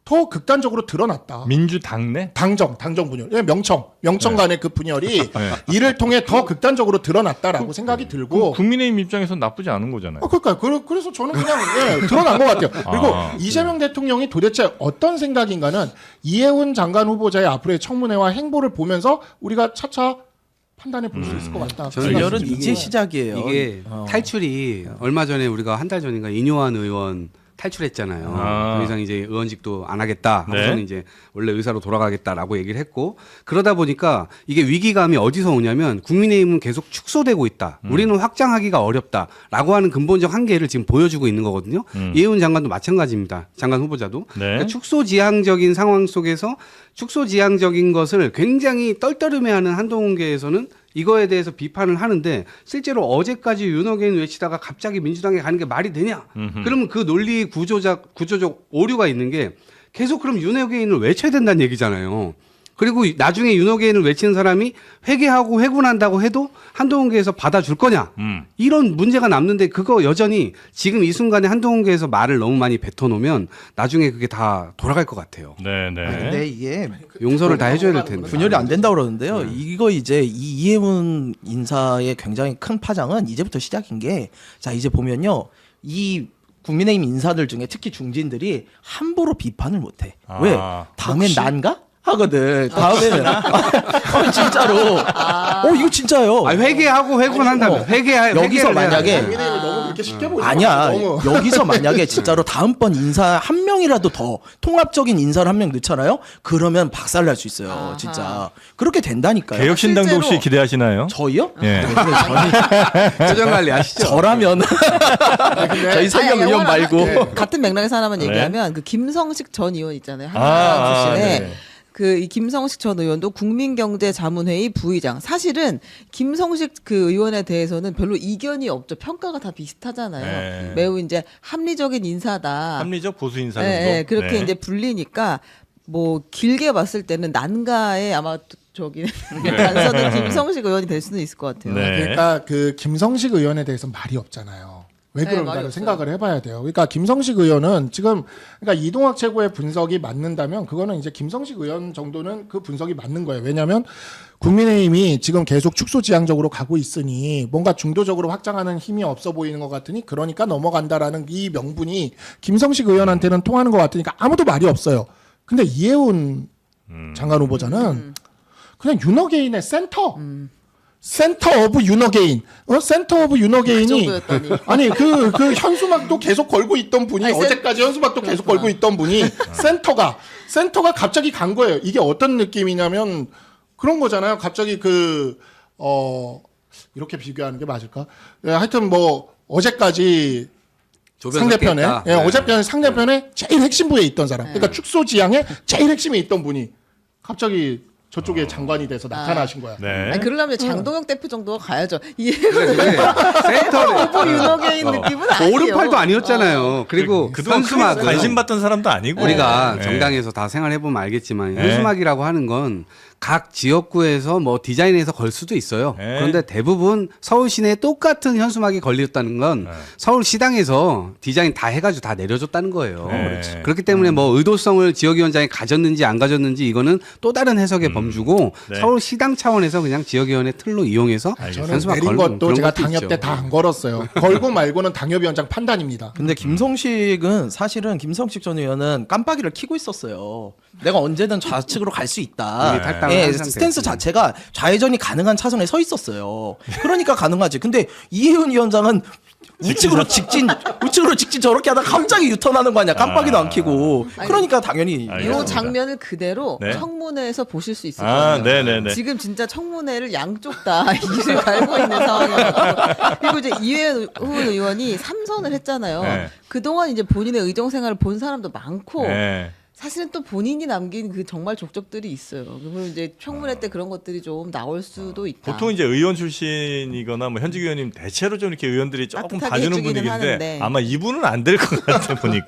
C: 더 극단적으로 드러났다.
A: 민주당 내?
C: 당정 분열, 예, 명청 간의 그 분열이 이를 통해 더 극단적으로 드러났다라고 생각이 들고.
A: 국민의힘 입장에선 나쁘지 않은 거잖아요.
C: 그러니까 그래서 저는 그냥 드러난 것 같아요. 그리고 이재명 대통령이 도대체 어떤 생각인가는 이해운 장관 후보자의 앞으로의 청문회와 행보를 보면서 우리가 차차 판단해 볼 수 있을 것 같다.
E: 분열은
B: 이게-
E: 이제 시작이에요.
B: 이게 탈출이 얼마 전에 우리가 한 달 전인가 인요한 의원 탈출했잖아요. 더 이상 이제 의원직도 안 하겠다. 하고서는
A: 네.
B: 이제 원래 의사로 돌아가겠다라고 얘기를 했고 그러다 보니까 이게 위기감이 어디서 오냐면 국민의힘은 계속 축소되고 있다. 우리는 확장하기가 어렵다라고 하는 근본적 한계를 지금 보여주고 있는 거거든요. 이해운 장관도 마찬가지입니다. 장관 후보자도.
A: 네.
B: 그러니까 축소지향적인 상황 속에서 축소지향적인 것을 굉장히 떨떠름해하는 한동훈계에서는 이거에 대해서 비판을 하는데 실제로 어제까지 윤호개인 외치다가 갑자기 민주당에 가는 게 말이 되냐? 그러면 그 논리 구조적 오류가 있는 게 계속 그럼 윤호개인을 외쳐야 된다는 얘기잖아요. 그리고 나중에 윤호개인을 외치는 사람이 회개하고 회군한다고 해도 한동훈계에서 받아줄 거냐? 이런 문제가 남는데 그거 여전히 지금 이 순간에 한동훈계에서 말을 너무 많이 뱉어놓으면 나중에 그게 다 돌아갈 것 같아요.
A: 네네.
E: 근데 이게
B: 용서를 다 해줘야 될 텐데.
E: 분열이 안 된다고 그러는데요. 이거 이제 이해운 인사의 굉장히 큰 파장은 이제부터 시작인 게, 자, 이제 보면요. 이 국민의힘 인사들 중에 특히 중진들이 함부로 비판을 못 해. 왜? 다음엔 난가? 하거든. 다음에는 진짜로. 이거 진짜요.
B: 회개하고 회군한다면
E: 여기서 만약에
C: 국민의힘을 너무 그렇게 쉽게 보지
E: 아니야.
C: 마. 너무.
E: 여기서 만약에 진짜로 다음번 인사 한 명이라도 더 통합적인 인사를 한 명 넣잖아요. 그러면 박살날 수 있어요.
D: 아하.
E: 진짜. 그렇게 된다니까요.
A: 개혁신당도
D: 실제로-
A: 혹시 기대하시나요?
E: 저희요?
A: 예.
B: 재정 관리 아시죠?
E: 저라면 저희 세명
D: 아니,
E: 의원 말고
D: 같은 맥락에서 하나만
A: 네.
D: 얘기하면 그 김성식 전 의원 있잖아요. 한국당 출신에
A: 네.
D: 그 이 김성식 전 의원도 국민경제자문회의 부의장. 사실은 김성식 그 의원에 대해서는 별로 이견이 없죠. 평가가 다 비슷하잖아요.
A: 네.
D: 매우 이제 합리적인 인사다.
A: 합리적 보수 인사 정도.
D: 네, 그렇게
A: 네.
D: 이제 불리니까 뭐 길게 봤을 때는 난가에 아마 저기 단서는 김성식 의원이 될 수는 있을 것 같아요.
A: 네.
C: 그러니까 그 김성식 의원에 대해서 말이 없잖아요. 왜
D: 네,
C: 그런가를
D: 말이
C: 생각을 해봐야 돼요. 그러니까 김성식 의원은 지금 그러니까 이동학 최고의 분석이 맞는다면 그거는 이제 김성식 의원 정도는 그 분석이 맞는 거예요. 왜냐하면 국민의힘이 지금 계속 축소지향적으로 가고 있으니 뭔가 중도적으로 확장하는 힘이 없어 보이는 것 같으니 그러니까 넘어간다라는 이 명분이 김성식 의원한테는 통하는 것 같으니까 아무도 말이 없어요. 근데 이해운 장관 후보자는 그냥 윤어게인의 센터 오브 윤어게인. 센터 오브 윤어게인이
D: 정도였더니.
C: 아니 그 현수막도 계속 걸고 있던 분이
D: 아니,
C: 어제까지 현수막도 계속 걸고 있던 분이 센터가 갑자기 간 거예요. 이게 어떤 느낌이냐면 그런 거잖아요. 갑자기 이렇게 비교하는 게 맞을까? 예, 하여튼 뭐 어제까지 상대편에 어제편 상대편에 제일 핵심부에 있던 사람. 그러니까 축소지향에 제일 핵심에 있던 분이 갑자기 저쪽에 장관이 돼서 나타나신 거야.
A: 네.
D: 아니, 그러려면 장동혁 대표 정도가 가야죠.
B: 센터를
D: 오버 윤호개인 느낌은 아니에요.
B: 5, 6, 8도 아니었잖아요. 그리고
A: 그동안
B: 현수막은
A: 관심 받던 사람도 아니고
B: 우리가
A: 네.
B: 정당에서 다 생활해보면 알겠지만
A: 네.
B: 현수막이라고 하는 건 각 지역구에서 뭐 디자인해서 걸 수도 있어요.
A: 네.
B: 그런데 대부분 서울 시내에 똑같은 현수막이 걸렸다는 건 서울시당에서 디자인 다 해가지고 다 내려줬다는 거예요.
A: 네.
B: 그렇기 때문에 뭐 의도성을 지역위원장이 가졌는지 안 가졌는지 이거는 또 다른 해석의 범주고
A: 네.
B: 서울시당 차원에서 그냥 지역위원회 틀로 이용해서
C: 저는
B: 현수막
C: 내린
B: 걸는
C: 것도
B: 그런
C: 제가
B: 것도
C: 당협
B: 있죠.
C: 때 다 안 걸었어요. 걸고 말고는 당협위원장 판단입니다.
E: 근데 김성식은 사실은 김성식 전 의원은 깜빡이를 켜고 있었어요. 내가 언제든 좌측으로 갈 수 있다.
B: 이미 탈당을
E: 예,
B: 한 상태였지.
E: 스탠스 자체가 좌회전이 가능한 차선에 서 있었어요. 그러니까 가능하지. 근데 이혜훈 위원장은 우측으로 직진 저렇게 하다가 갑자기 유턴하는 거 아니야. 깜빡이도 안 켜고. 그러니까 당연히
D: 이
A: 알겠습니다.
D: 장면을 그대로
A: 네.
D: 청문회에서 보실 수 있을
A: 아,
D: 거예요.
A: 네네네.
D: 지금 진짜 청문회를 양쪽 다 이를 갈고 있는 상황이었고 그리고 이제 이해훈 의원이 3선을 했잖아요.
A: 네.
D: 그동안 이제 본인의 의정 생활을 본 사람도 많고
A: 네.
D: 사실은 또 본인이 남긴 그 정말 족적들이 있어요. 그리고 이제 청문회 때 그런 것들이 좀 나올 수도 있다.
A: 보통 이제 의원 출신이거나 뭐 현직 의원님 대체로 좀 이렇게 의원들이 조금
D: 따뜻하게
A: 봐주는
D: 해주기는
A: 분위기인데
D: 하는데.
A: 아마 이분은 안 될 것 같아 보니까.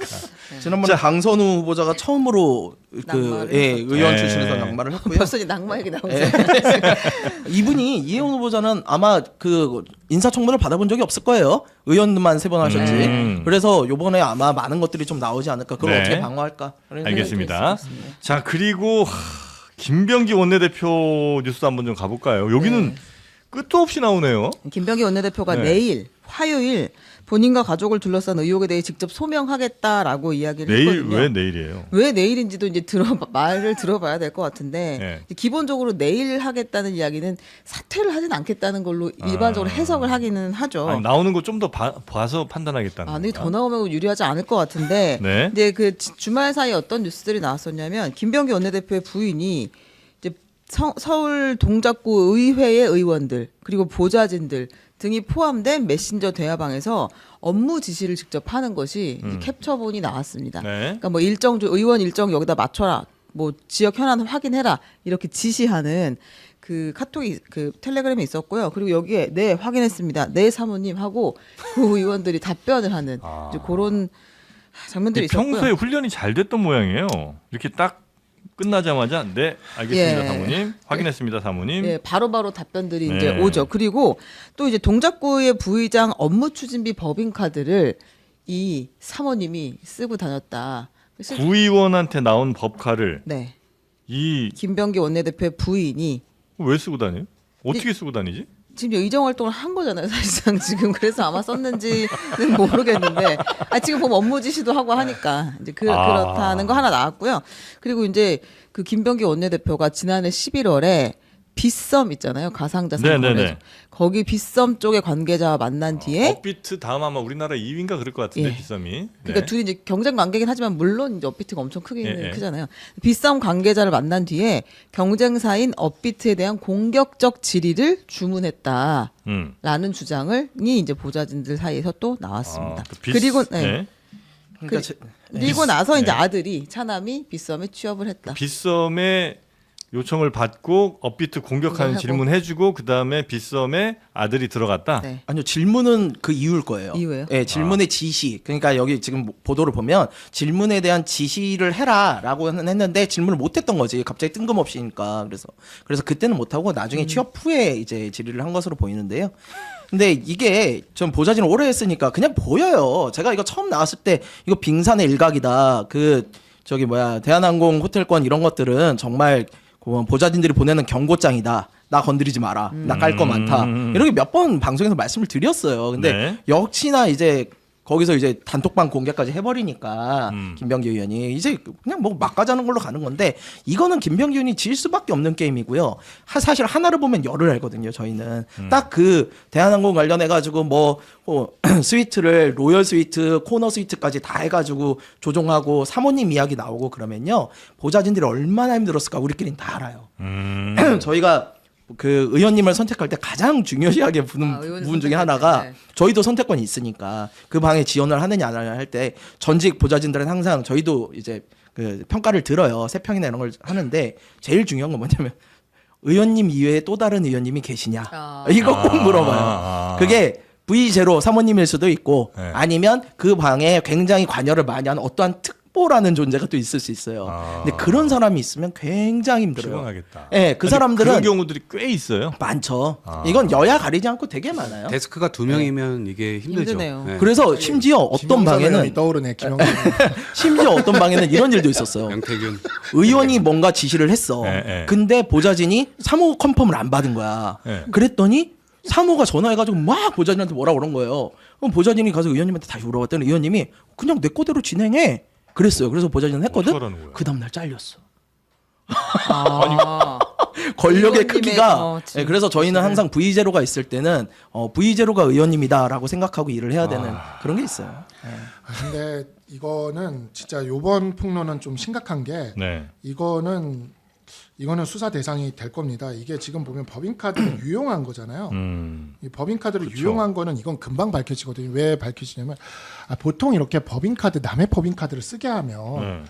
E: 지난번에 강선우 후보자가 처음으로
D: 낙마를
E: 의원
A: 네.
E: 출신에서 낙마를 했고요.
D: 벌써 이제 낙마 얘기 나오죠.
E: 이분이 이혜원 후보자는 아마 그 인사청문을 받아본 적이 없을 거예요. 의원만 3번 하셨지. 그래서 요번에 아마 많은 것들이 좀 나오지 않을까. 그걸
A: 네.
E: 어떻게 방어할까. 그런 생각이
A: 알겠습니다.
D: 있습니다.
A: 자, 그리고 김병기 원내대표 뉴스 한번 좀 가볼까요? 여기는
D: 네.
A: 끝도 없이 나오네요.
D: 김병기 원내대표가
A: 네.
D: 내일 화요일 본인과 가족을 둘러싼 의혹에 대해 직접 소명하겠다라고 이야기를
A: 내일
D: 했거든요.
A: 왜 내일이에요?
D: 왜 내일인지도 이제 말을 들어봐야 될 것 같은데
A: 네.
D: 이제 기본적으로 내일 하겠다는 이야기는 사퇴를 하진 않겠다는 걸로 일반적으로 해석을 하기는 하죠.
A: 아니, 나오는 거 좀 더 봐서 판단하겠다는
D: 아, 근데
A: 건가?
D: 더 나오면 유리하지 않을 것 같은데.
A: 네.
D: 이제 그 주말 사이에 어떤 뉴스들이 나왔었냐면 김병기 원내대표의 부인이 이제 서울 동작구 의회의 의원들 그리고 보좌진들 등이 포함된 메신저 대화방에서 업무 지시를 직접 하는 것이 이제 캡처본이 나왔습니다.
A: 네.
D: 그러니까 뭐 의원 일정 여기다 맞춰라, 뭐 지역 현안 확인해라 이렇게 지시하는 그 카톡이 그 텔레그램에 있었고요. 그리고 여기에 네 확인했습니다. 네 사모님 하고 그 의원들이 답변을 하는 이제 그런 장면들이 있었고요.
A: 평소에 훈련이 잘 됐던 모양이에요. 이렇게 딱 끝나자마자 네 알겠습니다
D: 예.
A: 사모님 확인했습니다 사모님.
D: 예, 바로바로 답변들이
A: 네.
D: 이제 오죠. 그리고 또 이제 동작구의 부의장 업무 추진비 법인 카드를 이 사모님이 쓰고 다녔다.
A: 구의원한테 나온 법카를
D: 네.
A: 이
D: 김병기 원내대표의 부인이
A: 왜 쓰고 다녀요? 어떻게 쓰고 다니지?
D: 지금 의정 활동을 한 거잖아요, 사실상 지금. 그래서 아마 썼는지는 모르겠는데, 지금 보면 업무 지시도 하고 하니까 이제 그렇다는 거 하나 나왔고요. 그리고 이제 그 김병기 원내대표가 지난해 11월에 빗썸 있잖아요, 가상자산
A: 네네네.
D: 거래소. 거기 빗썸 쪽의 관계자와 만난 뒤에
A: 업비트 다음 아마 우리나라 2위인가 그럴 것 같은데
D: 예.
A: 비썸이.
D: 그러니까
A: 네.
D: 둘이 이제 경쟁 관계긴 하지만 물론 이제 업비트가 엄청
A: 예, 예.
D: 크잖아요. 빗썸 관계자를 만난 뒤에 경쟁사인 업비트에 대한 공격적 질의를 주문했다라는 주장을 이제 보좌진들 사이에서 또 나왔습니다. 그리고
A: 네.
E: 그러니까
D: 그리고 나서 이제
A: 네.
D: 아들이 차남이 빗썸에 취업을 했다.
A: 빗썸의 요청을 받고 업비트 공격하는
D: 공격하고.
A: 질문해주고 그 다음에 빗썸의 아들이 들어갔다.
D: 네.
E: 아니요, 질문은 그 이유일 거예요.
D: 이유예요?
E: 네, 질문의 지시. 그러니까 여기 지금 보도를 보면 질문에 대한 지시를 해라라고는 했는데 질문을 못 했던 거지. 갑자기 뜬금없이니까. 그래서 그때는 못 하고 나중에 취업 후에 이제 질의를 한 것으로 보이는데요. 근데 이게 좀 보좌진을 오래 했으니까 그냥 보여요. 제가 이거 처음 나왔을 때 이거 빙산의 일각이다. 대한항공 호텔권 이런 것들은 정말 보좌진들이 보내는 경고장이다. 나 건드리지 마라. 나 깔 거 많다. 이렇게 몇 번 방송에서 말씀을 드렸어요. 근데
A: 네.
E: 역시나 이제 거기서 이제 단톡방 공개까지 해버리니까 김병기 의원이 이제 그냥 뭐 막가자는 걸로 가는 건데 이거는 김병기 의원이 질 수밖에 없는 게임이고요. 사실 하나를 보면 열을 알거든요. 저희는 딱 그 대한항공 관련해 가지고 스위트를 로열 스위트, 코너 스위트까지 다 해가지고 조종하고 사모님 이야기 나오고 그러면요 보좌진들이 얼마나 힘들었을까 우리끼리는 다 알아요. 저희가 그 의원님을 선택할 때 가장 중요시하게 보는
D: 의원을
E: 부분 중에
D: 선택할
E: 하나가
D: 때, 네.
E: 저희도 선택권이 있으니까 그 방에 지원을 하느냐 안 하느냐 할 때 전직 보좌진들은 항상 저희도 이제 그 평가를 들어요. 세평이나 이런 걸 하는데 제일 중요한 건 뭐냐면 의원님 이외에 또 다른 의원님이 계시냐 이거 꼭 물어봐요. 그게 V0 사모님일 수도 있고
A: 네.
E: 아니면 그 방에 굉장히 관여를 많이 하는 어떠한 특보라는 존재가 또 있을 수 있어요. 근데 그런 사람이 있으면 굉장히 힘들어요.
A: 피곤하겠다.
E: 네, 그
A: 아니,
E: 사람들은
A: 그런 경우들이 꽤 있어요.
E: 많죠. 이건 여야 가리지 않고 되게 많아요.
B: 데스크가 2명이면 이게 힘들죠.
D: 힘드네요.
B: 네.
E: 그래서 심지어 어떤
C: 김영선 의원이
E: 방에는
C: 떠오르네. 김영선 의원.
E: 심지어 어떤 방에는 이런 일도 있었어요.
B: 명태균.
E: 의원이 뭔가 지시를 했어.
A: 네.
E: 근데 보좌진이 사무 컨펌을 안 받은 거야.
A: 네.
E: 그랬더니 사무가 전화해가지고 막 보좌진한테 뭐라 그런 거예요. 그럼 보좌진이 가서 의원님한테 다시 물어봤더니 의원님이 그냥 내 거대로 진행해. 그랬어요. 그래서 보좌진은 했거든.
A: 어떡하라는 거야?
E: 그 다음날 잘렸어. 권력의
D: 의원님의,
E: 크기가.
D: 지금.
E: 네, 그래서 저희는 항상 V0가 있을 때는 V0가 의원님이다라고 생각하고 일을 해야 되는 그런 게 있어요. 네.
C: 근데 이거는 진짜 요번 폭로는 좀 심각한 게
A: 네.
C: 이거는 수사 대상이 될 겁니다. 이게 지금 보면 법인카드를 유용한 거잖아요. 이 법인카드를
A: 그쵸.
C: 유용한 거는 이건 금방 밝혀지거든요. 왜 밝혀지냐면 보통 이렇게 법인카드 남의 법인카드를 쓰게 하면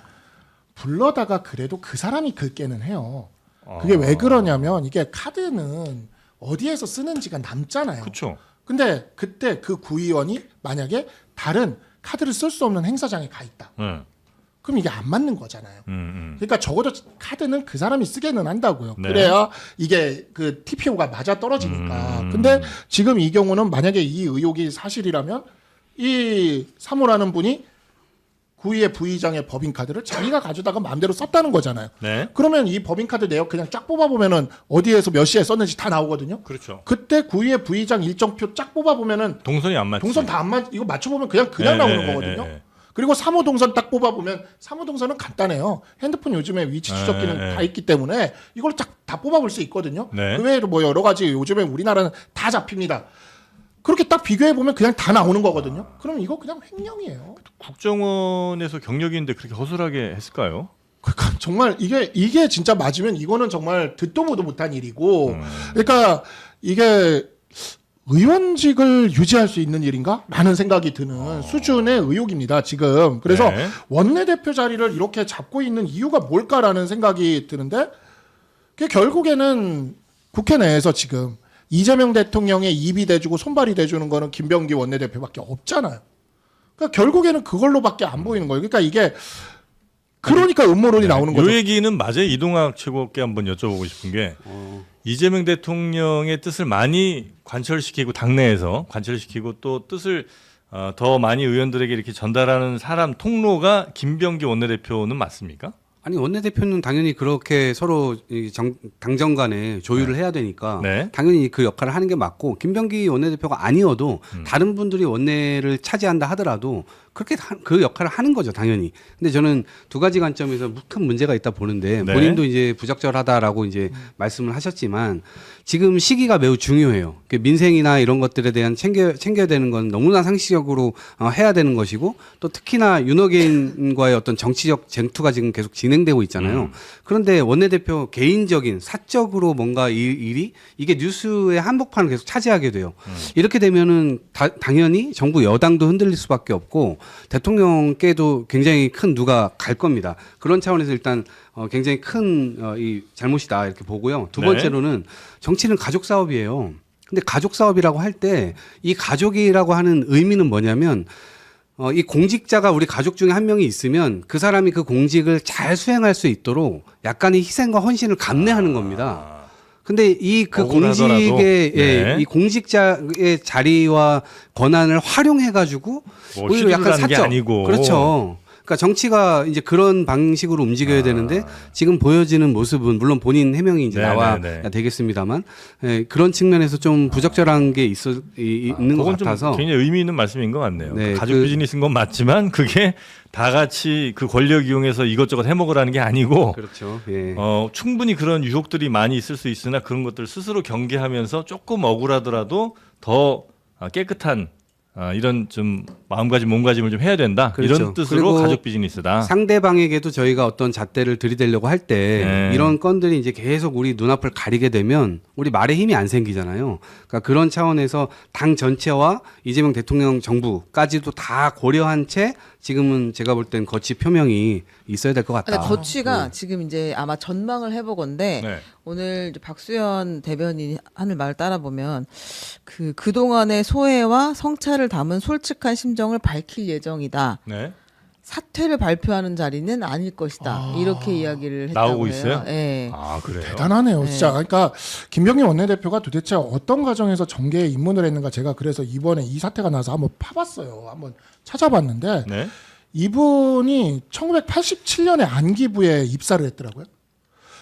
C: 불러다가 그래도 그 사람이 긁게는 해요. 그게 왜 그러냐면 이게 카드는 어디에서 쓰는지가 남잖아요.
A: 그렇죠.
C: 근데 그때 그 구의원이 만약에 다른 카드를 쓸 수 없는 행사장에 가 있다. 그럼 이게 안 맞는 거잖아요. 그러니까 적어도 카드는 그 사람이 쓰게는 한다고요.
A: 네.
C: 그래야 이게 그 TPO가 맞아 떨어지니까. 근데 지금 이 경우는 만약에 이 의혹이 사실이라면 이 사모라는 분이 구의회 부의장의 법인카드를 자기가 가져다가 마음대로 썼다는 거잖아요.
A: 네.
C: 그러면 이 법인카드 내역 그냥 쫙 뽑아보면은 어디에서 몇 시에 썼는지 다 나오거든요.
A: 그렇죠.
C: 그때 구의회 부의장 일정표 쫙 뽑아보면은
A: 동선이 안 맞지.
C: 동선 다 안 맞, 이거 맞춰보면 그냥
A: 네,
C: 나오는
A: 네,
C: 거거든요.
A: 네, 네.
C: 그리고 사모 동선 딱 뽑아보면 사모 동선은 간단해요. 핸드폰 요즘에 위치 추적 기능
A: 네, 네.
C: 다 있기 때문에 이걸 다 뽑아볼 수 있거든요.
A: 네.
C: 그 외에도 뭐 여러 가지 요즘에 우리나라는 다 잡힙니다. 그렇게 딱 비교해보면 그냥 다 나오는 거거든요. 그럼 이거 그냥 횡령이에요.
A: 국정원에서 경력이 있는데 그렇게 허술하게 했을까요?
C: 그러니까 정말 이게 진짜 맞으면 이거는 정말 듣도 보도 못한 일이고, 그러니까 이게 의원직을 유지할 수 있는 일인가? 라는 생각이 드는 수준의 의혹입니다, 지금. 그래서
A: 네.
C: 원내대표 자리를 이렇게 잡고 있는 이유가 뭘까라는 생각이 드는데, 그게 결국에는 국회 내에서 지금 이재명 대통령의 입이 돼주고 손발이 돼주는 거는 김병기 원내대표밖에 없잖아요. 그러니까 결국에는 그걸로밖에 안 보이는 거예요. 그러니까 이게 그러니까 음모론이 나오는 거죠.
A: 이 얘기는 맞아요. 이동학 최고께 한번 여쭤보고 싶은 게 이재명 대통령의 뜻을 많이 관철시키고 당내에서 관철시키고 또 뜻을 더 많이 의원들에게 이렇게 전달하는 사람 통로가 김병기 원내대표는 맞습니까?
B: 아니 원내대표는 당연히 그렇게 서로 이 당정 간에 조율을 해야 되니까
A: 네.
B: 당연히 그 역할을 하는 게 맞고 김병기 원내대표가 아니어도 다른 분들이 원내를 차지한다 하더라도 그렇게 그 역할을 하는 거죠, 당연히. 근데 저는 두 가지 관점에서 큰 문제가 있다 보는데
A: 네.
B: 본인도 이제 부적절하다라고 이제 말씀을 하셨지만 지금 시기가 매우 중요해요. 민생이나 이런 것들에 대한 챙겨야 되는 건 너무나 상식적으로 해야 되는 것이고 또 특히나 윤호개인과의 어떤 정치적 쟁투가 지금 계속 진행되고 있잖아요. 그런데 원내대표 개인적인 사적으로 뭔가 일이 이게 뉴스의 한복판을 계속 차지하게 돼요. 이렇게 되면은 당연히 정부 여당도 흔들릴 수밖에 없고 대통령께도 굉장히 큰 누가 갈 겁니다. 그런 차원에서 일단 굉장히 큰 이 잘못이다 이렇게 보고요. 두
A: 네.
B: 번째로는 정치는 가족 사업이에요. 근데 가족 사업이라고 할 때 이 가족이라고 하는 의미는 뭐냐면 이 공직자가 우리 가족 중에 한 명이 있으면 그 사람이 그 공직을 잘 수행할 수 있도록 약간의 희생과 헌신을 감내하는 겁니다. 근데 이 그
A: 억울하더라도.
B: 공직의
A: 네.
B: 이 공직자의 자리와 권한을 활용해 가지고
A: 뭐
B: 오히려 약간
A: 시들라는 게
B: 사적
A: 아니고.
B: 그렇죠. 그러니까 정치가 이제 그런 방식으로 움직여야 되는데 지금 보여지는 모습은 물론 본인 해명이 이제
A: 네,
B: 나와야
A: 네, 네.
B: 되겠습니다만 그런 측면에서 좀 부적절한 게 있는 것
A: 그건 좀
B: 같아서
A: 굉장히 의미 있는 말씀인 것 같네요.
B: 네,
A: 가족 비즈니스인 건 맞지만 그게 다 같이 그 권력 이용해서 이것저것 해먹으라는 게 아니고
B: 그렇죠. 예.
A: 충분히 그런 유혹들이 많이 있을 수 있으나 그런 것들 스스로 경계하면서 조금 억울하더라도 더 깨끗한 이런 좀 마음가짐, 몸가짐을 좀 해야 된다.
B: 그렇죠.
A: 이런 뜻으로
B: 그리고
A: 가족 비즈니스다.
B: 상대방에게도 저희가 어떤 잣대를 들이대려고 할 때
A: 네.
B: 이런 건들이 이제 계속 우리 눈앞을 가리게 되면 우리 말에 힘이 안 생기잖아요. 그러니까 그런 차원에서 당 전체와 이재명 대통령 정부까지도 다 고려한 채 지금은 제가 볼 땐 거치 표명이 있어야 될 것 같다.
D: 근데 거취가 지금 이제 아마 전망을 해보건데
A: 네.
D: 오늘 이제 박수현 대변인이 하는 말을 따라 보면 그동안의 소회와 성찰을 담은 솔직한 심정을 밝힐 예정이다.
A: 네.
D: 사퇴를 발표하는 자리는 아닐 것이다. 이렇게 이야기를 했다고
A: 나오고
D: 해요.
A: 있어요?
D: 예.
A: 아, 그래요?
C: 대단하네요,
D: 네.
C: 진짜. 그러니까 김병기 원내대표가 도대체 어떤 과정에서 정계에 입문을 했는가 제가 그래서 이번에 이 사태가 나서 한번 파봤어요. 한번 찾아봤는데
A: 네.
C: 이분이 1987년에 안기부에 입사를 했더라고요.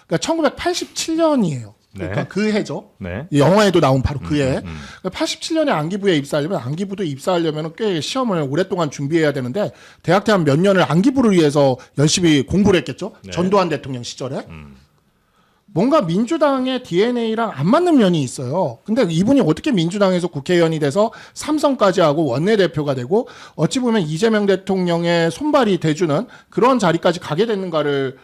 C: 그러니까 1987년이에요. 그러니까
A: 네.
C: 그 해죠.
A: 네.
C: 이 영화에도 나온 바로 그 해. 87년에 안기부에 입사하려면 안기부도 입사하려면 꽤 시험을 오랫동안 준비해야 되는데 대학 때 한 몇 년을 안기부를 위해서 열심히 공부를 했겠죠.
A: 네.
C: 전두환 대통령 시절에. 뭔가 민주당의 DNA랑 안 맞는 면이 있어요. 근데 이분이 어떻게 민주당에서 국회의원이 돼서 삼선까지 하고 원내대표가 되고 어찌 보면 이재명 대통령의 손발이 돼주는 그런 자리까지 가게 됐는가를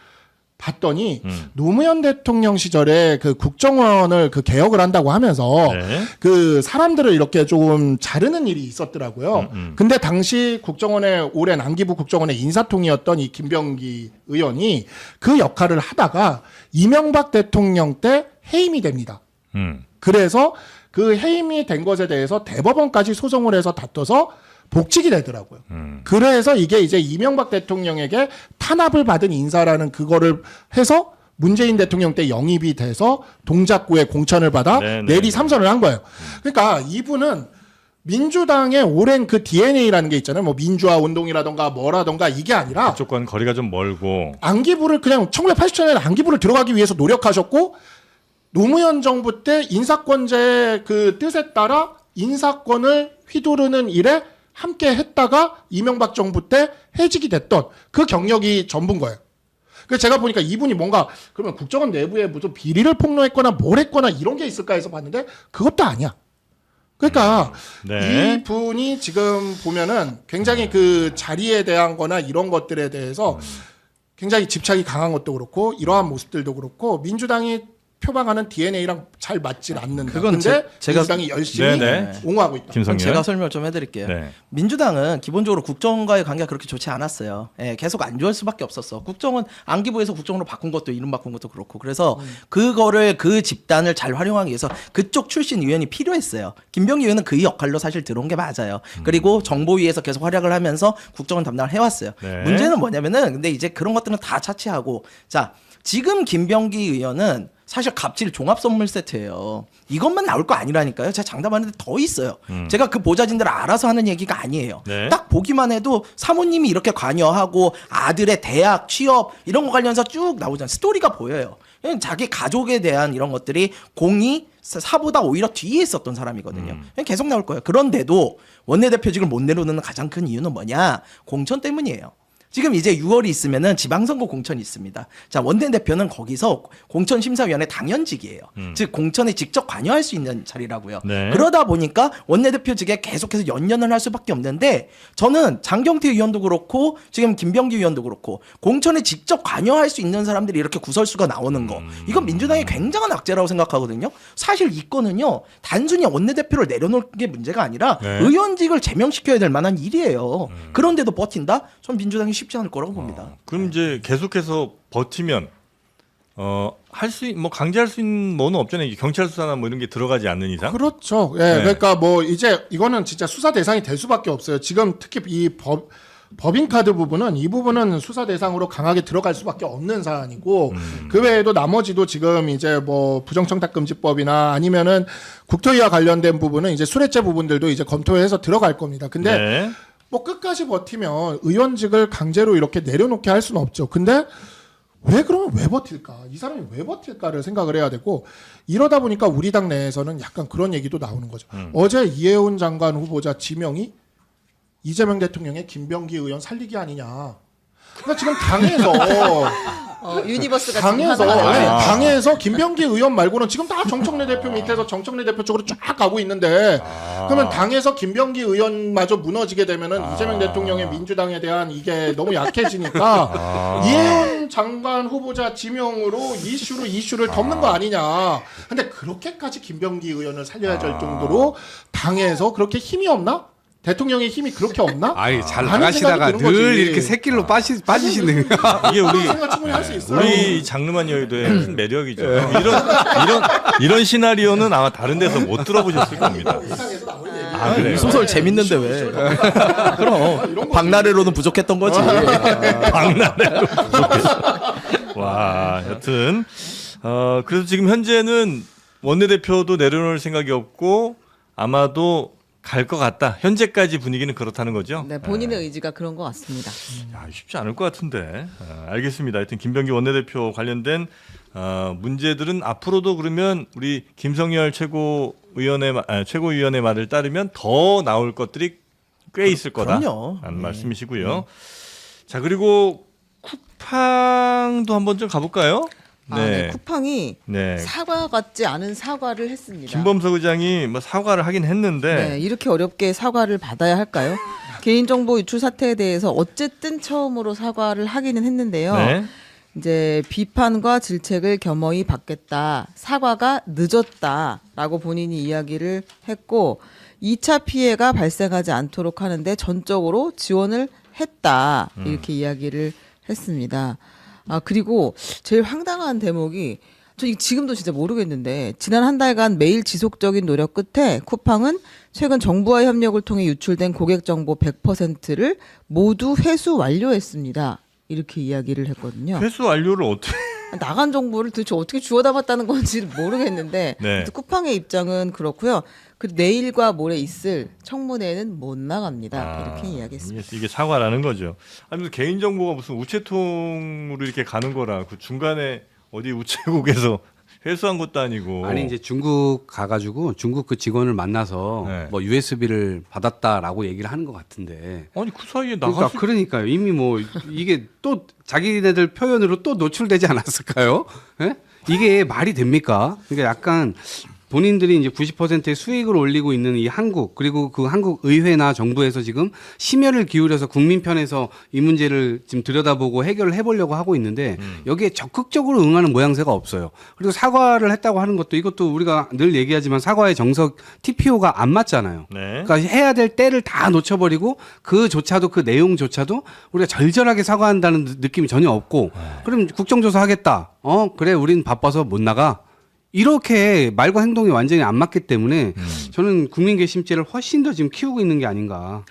C: 봤더니 노무현 대통령 시절에 그 국정원을 그 개혁을 한다고 하면서
A: 네.
C: 그 사람들을 이렇게 조금 자르는 일이 있었더라고요. 근데 당시 국정원의 오랜 안기부 국정원의 인사통이었던 이 김병기 의원이 그 역할을 하다가 이명박 대통령 때 해임이 됩니다. 그래서 그 해임이 된 것에 대해서 대법원까지 소송을 해서 다퉈서 복직이 되더라고요. 그래서 이게 이제 이명박 대통령에게 탄압을 받은 인사라는 그거를 해서 문재인 대통령 때 영입이 돼서 동작구에 공천을 받아 내리 3선을 한 거예요. 그러니까 이분은 민주당의 오랜 그 DNA라는 게 있잖아요. 뭐 민주화 운동이라던가 뭐라던가 이게 아니라
A: 그쪽과는 거리가 좀 멀고
C: 안기부를 그냥 1987년에 안기부를 들어가기 위해서 노력하셨고 노무현 정부 때 인사권자의 그 뜻에 따라 인사권을 휘두르는 일에 함께 했다가 이명박 정부 때 해직이 됐던 그 경력이 전부인 거예요. 그래서 제가 보니까 이분이 뭔가 그러면 국정원 내부에 무슨 비리를 폭로했거나 뭘 했거나 이런 게 있을까 해서 봤는데 그것도 아니야. 그러니까
A: 네.
C: 이분이 지금 보면은 굉장히 그 자리에 대한 거나 이런 것들에 대해서 굉장히 집착이 강한 것도 그렇고 이러한 모습들도 그렇고 민주당이 표방하는 DNA랑 잘 맞질 않는다.
E: 그건
C: 근데
E: 제가
C: 민주당이 열심히
A: 네네.
C: 옹호하고 있다.
A: 김성현.
E: 제가 설명을 좀 해드릴게요.
A: 네.
E: 민주당은 기본적으로 국정과의 관계가 그렇게 좋지 않았어요. 예, 계속 안 좋을 수밖에 없었어. 국정은 안기부에서 국정으로 바꾼 것도 이름 바꾼 것도 그렇고 그래서 그거를 그 집단을 잘 활용하기 위해서 그쪽 출신 의원이 필요했어요. 김병기 의원은 그 역할로 사실 들어온 게 맞아요. 그리고 정보위에서 계속 활약을 하면서 국정원 담당을 해왔어요.
A: 네.
E: 문제는 뭐냐면은 근데 이제 그런 것들은 다 차치하고 자 지금 김병기 의원은 사실 갑질 종합 선물 세트예요. 이것만 나올 거 아니라니까요. 제가 장담하는데 더 있어요. 제가 그 보좌진들을 알아서 하는 얘기가 아니에요.
A: 네.
E: 딱 보기만 해도 사모님이 이렇게 관여하고 아들의 대학, 취업 이런 거 관련해서 쭉 나오잖아요. 스토리가 보여요. 자기 가족에 대한 이런 것들이 공이 사보다 오히려 뒤에 있었던 사람이거든요. 계속 나올 거예요. 그런데도 원내대표직을 못 내려놓는 가장 큰 이유는 뭐냐? 공천 때문이에요. 지금 이제 6월이 있으면은 지방선거 공천이 있습니다. 자, 원내대표는 거기서 공천심사위원회 당연직이에요. 즉, 공천에 직접 관여할 수 있는 자리라고요.
A: 네.
E: 그러다 보니까 원내대표직에 계속해서 연연을 할 수밖에 없는데 저는 장경태 의원도 그렇고 지금 김병기 의원도 그렇고 공천에 직접 관여할 수 있는 사람들이 이렇게 구설수가 나오는 거 이건 민주당의 굉장한 악재라고 생각하거든요. 사실 이 건은요. 단순히 원내대표를 내려놓을 게 문제가 아니라
A: 네.
E: 의원직을 제명시켜야 될 만한 일이에요. 그런데도 버틴다? 전 민주당이 쉽지 않을 거라고 봅니다.
A: 그럼 이제 계속해서 버티면 할 수 뭐 강제할 수 있는 뭐는 없잖아요. 이게 경찰 수사나 뭐 이런 게 들어가지 않는 이상.
C: 그렇죠. 예,
A: 네.
C: 그러니까 뭐 이제 이거는 진짜 수사 대상이 될 수밖에 없어요. 지금 특히 이 법인카드 부분은 이 부분은 수사 대상으로 강하게 들어갈 수밖에 없는 사안이고 그 외에도 나머지도 지금 이제 뭐 부정청탁금지법이나 아니면은 국토위와 관련된 부분은 이제 수뢰죄 부분들도 이제 검토해서 들어갈 겁니다. 근데
A: 네.
C: 뭐 끝까지 버티면 의원직을 강제로 이렇게 내려놓게 할 수는 없죠. 근데 왜 그러면 왜 버틸까? 이 사람이 왜 버틸까를 생각을 해야 되고 이러다 보니까 우리 당 내에서는 약간 그런 얘기도 나오는 거죠. 어제 이해훈 장관 후보자 지명이 이재명 대통령의 김병기 의원 살리기 아니냐. 그러니까 지금 당에서
D: 유니버스가
C: 당에서 김병기 의원 말고는 지금 다 정청래 대표 밑에서 정청래 대표 쪽으로 쫙 가고 있는데 그러면 당에서 김병기 의원마저 무너지게 되면은 이재명 대통령의 민주당에 대한 이게 너무 약해지니까 이해훈 장관 후보자 지명으로 이슈를 덮는 거 아니냐. 근데 그렇게까지 김병기 의원을 살려야 될 정도로 당에서 그렇게 힘이 없나? 대통령의 힘이 그렇게 없나?
B: 아이 잘
C: 하는
B: 나가시다가
C: 생각이 드는
B: 늘
C: 거지.
B: 이렇게 새길로 빠지시는
A: 이게 우리
C: 생각 충분히 할 수 있어요.
A: 우리 장르만 여의도의 큰 매력이죠. 이런 시나리오는 아마 다른 데서 못 들어보셨을 겁니다.
C: 일상에서 나오는 얘기.
A: 아, 그래요?
E: 이 소설 재밌는데 왜? 그럼 박나래로는 부족했던 거지.
A: 박나래로 부족했어. 와, 여튼 그래서 지금 현재는 원내대표도 내려놓을 생각이 없고 아마도 갈 것 같다. 현재까지 분위기는 그렇다는 거죠.
D: 네, 본인의 의지가 그런 것 같습니다.
A: 야, 쉽지 않을 것 같은데. 알겠습니다. 하여튼 김병기 원내대표 관련된 문제들은 앞으로도 그러면 우리 김성열 최고위원의 말을 따르면 더 나올 것들이 꽤 있을 거다.
E: 그럼요.
A: 라는 말씀이시고요. 자, 그리고 쿠팡도 한번 좀 가볼까요?
D: 네, 쿠팡이
A: 네.
D: 사과 같지 않은 사과를 했습니다.
A: 김범석 의장이 뭐 사과를 하긴 했는데
D: 네, 이렇게 어렵게 사과를 받아야 할까요? 개인정보 유출 사태에 대해서 어쨌든 처음으로 사과를 하기는 했는데요.
A: 네.
D: 이제 비판과 질책을 겸허히 받겠다. 사과가 늦었다라고 본인이 이야기를 했고 2차 피해가 발생하지 않도록 하는데 전적으로 지원을 했다. 이렇게 이야기를 했습니다. 그리고 제일 황당한 대목이 저 지금도 진짜 모르겠는데 지난 한 달간 매일 지속적인 노력 끝에 쿠팡은 최근 정부와의 협력을 통해 유출된 고객 정보 100%를 모두 회수 완료했습니다. 이렇게 이야기를 했거든요.
A: 회수 완료를 어떻게?
D: 나간 정보를 도대체 어떻게 주워 담았다는 건지 모르겠는데
A: 네.
D: 쿠팡의 입장은 그렇고요. 그리고 내일과 모레 있을 청문회는 못 나갑니다. 이렇게 이야기했습니다.
A: 이게 사과라는 거죠. 아니 무슨 개인 정보가 무슨 우체통으로 이렇게 가는 거라 그 중간에 어디 우체국에서 회수한 것도 아니고.
B: 아니 이제 중국 가가지고 중국 그 직원을 만나서
A: 네.
B: 뭐 USB를 받았다라고 얘기를 하는 것 같은데.
A: 아니 그 사이에 나갈
B: 그러니까
A: 수
B: 그러니까요. 이미 뭐 이게 또 자기네들 표현으로 또 노출되지 않았을까요? 예? 이게 말이 됩니까? 그러니까 약간 본인들이 이제 90%의 수익을 올리고 있는 이 한국 그리고 그 한국 의회나 정부에서 지금 심혈을 기울여서 국민 편에서 이 문제를 지금 들여다보고 해결을 해보려고 하고 있는데 여기에 적극적으로 응하는 모양새가 없어요. 그리고 사과를 했다고 하는 것도 이것도 우리가 늘 얘기하지만 사과의 정석 TPO가 안 맞잖아요.
A: 네.
B: 그러니까 해야 될 때를 다 놓쳐버리고 그조차도 그 내용조차도 우리가 절절하게 사과한다는 느낌이 전혀 없고 그럼 국정조사 하겠다. 그래 우린 바빠서 못 나가. 이렇게 말과 행동이 완전히 안 맞기 때문에 저는 국민괘씸죄를 훨씬 더 지금 키우고 있는 게 아닌가.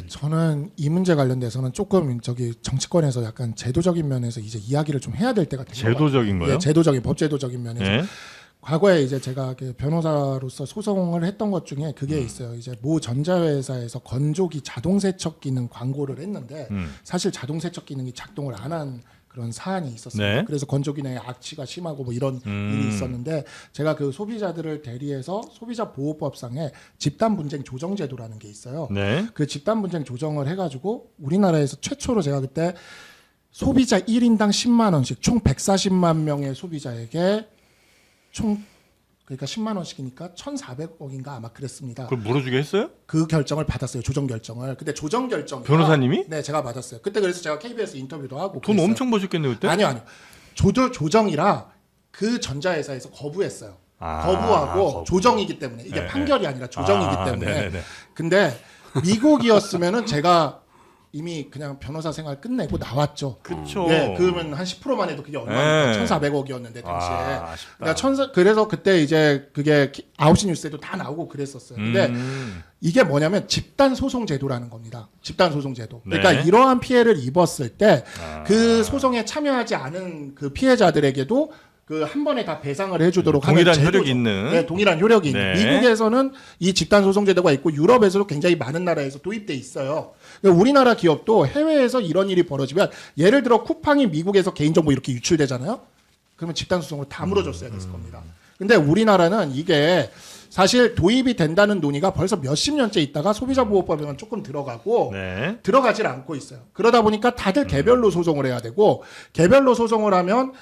C: 저는 이 문제 관련돼서는 조금 저기 정치권에서 약간 제도적인 면에서 이제 이야기를 좀 해야 될 때가 된 것 같아요.
A: 제도적인 거요?
C: 예, 제도적인 법제도적인 면에서.
A: 네.
C: 과거에 이제 제가 변호사로서 소송을 했던 것 중에 그게 있어요. 이제 모 전자회사에서 건조기 자동 세척 기능 광고를 했는데 사실 자동 세척 기능이 작동을 안 한 그런 사안이 있었어요.
A: 네.
C: 그래서 건조기 내에 악취가 심하고 뭐 이런 일이 있었는데 제가 그 소비자들을 대리해서 소비자보호법상에 집단분쟁 조정제도라는 게 있어요.
A: 네.
C: 그 집단분쟁 조정을 해가지고 우리나라에서 최초로 제가 그때 소비자 1인당 10만 원씩 총 140만 명의 소비자에게 총 그러니까 10만 원씩이니까 1,400억인가 아마 그랬습니다.
A: 그걸 물어주게 했어요?
C: 그 결정을 받았어요. 조정 결정을. 근데 조정 결정
A: 변호사님이?
C: 네, 제가 받았어요. 그때 그래서 제가 KBS 인터뷰도 하고
A: 돈
C: 그랬어요.
A: 엄청 버셨겠네 그때?
C: 아니요. 조정이라 그 전자회사에서 거부했어요.
A: 아,
C: 거부하고
A: 거부.
C: 조정이기 때문에 이게
A: 네.
C: 판결이 아니라 조정이기
A: 아,
C: 때문에.
A: 네네네.
C: 근데 미국이었으면은 제가 이미 그냥 변호사 생활 끝내고 나왔죠.
A: 그쵸.
C: 예, 그러면 한 10%만 해도 그게 얼마입니까?
A: 네.
C: 1,400억이었는데 당시에.
A: 아, 아쉽다.
C: 그러니까 그래서 그때 이제 그게 9시 뉴스에도 다 나오고 그랬었어요. 근데 이게 뭐냐면 집단 소송 제도라는 겁니다. 집단 소송 제도. 그러니까
A: 네.
C: 이러한 피해를 입었을 때
A: 아.
C: 그 소송에 참여하지 않은 그 피해자들에게도 그 한 번에 다 배상을 해주도록 하는
A: 동일한
C: 제도죠.
A: 효력이 있는.
C: 네, 동일한 효력이
A: 네.
C: 있는. 미국에서는 이 집단 소송 제도가 있고 유럽에서도 굉장히 많은 나라에서 도입돼 있어요. 그러니까 우리나라 기업도 해외에서 이런 일이 벌어지면 예를 들어 쿠팡이 미국에서 개인정보 이렇게 유출되잖아요. 그러면 집단 소송으로 다 물어줬어야 됐을 겁니다. 근데 우리나라는 이게 사실 도입이 된다는 논의가 벌써 몇십 년째 있다가 소비자보호법에만 조금 들어가고
A: 네.
C: 들어가질 않고 있어요. 그러다 보니까 다들 개별로 소송을 해야 되고 개별로 소송을 하면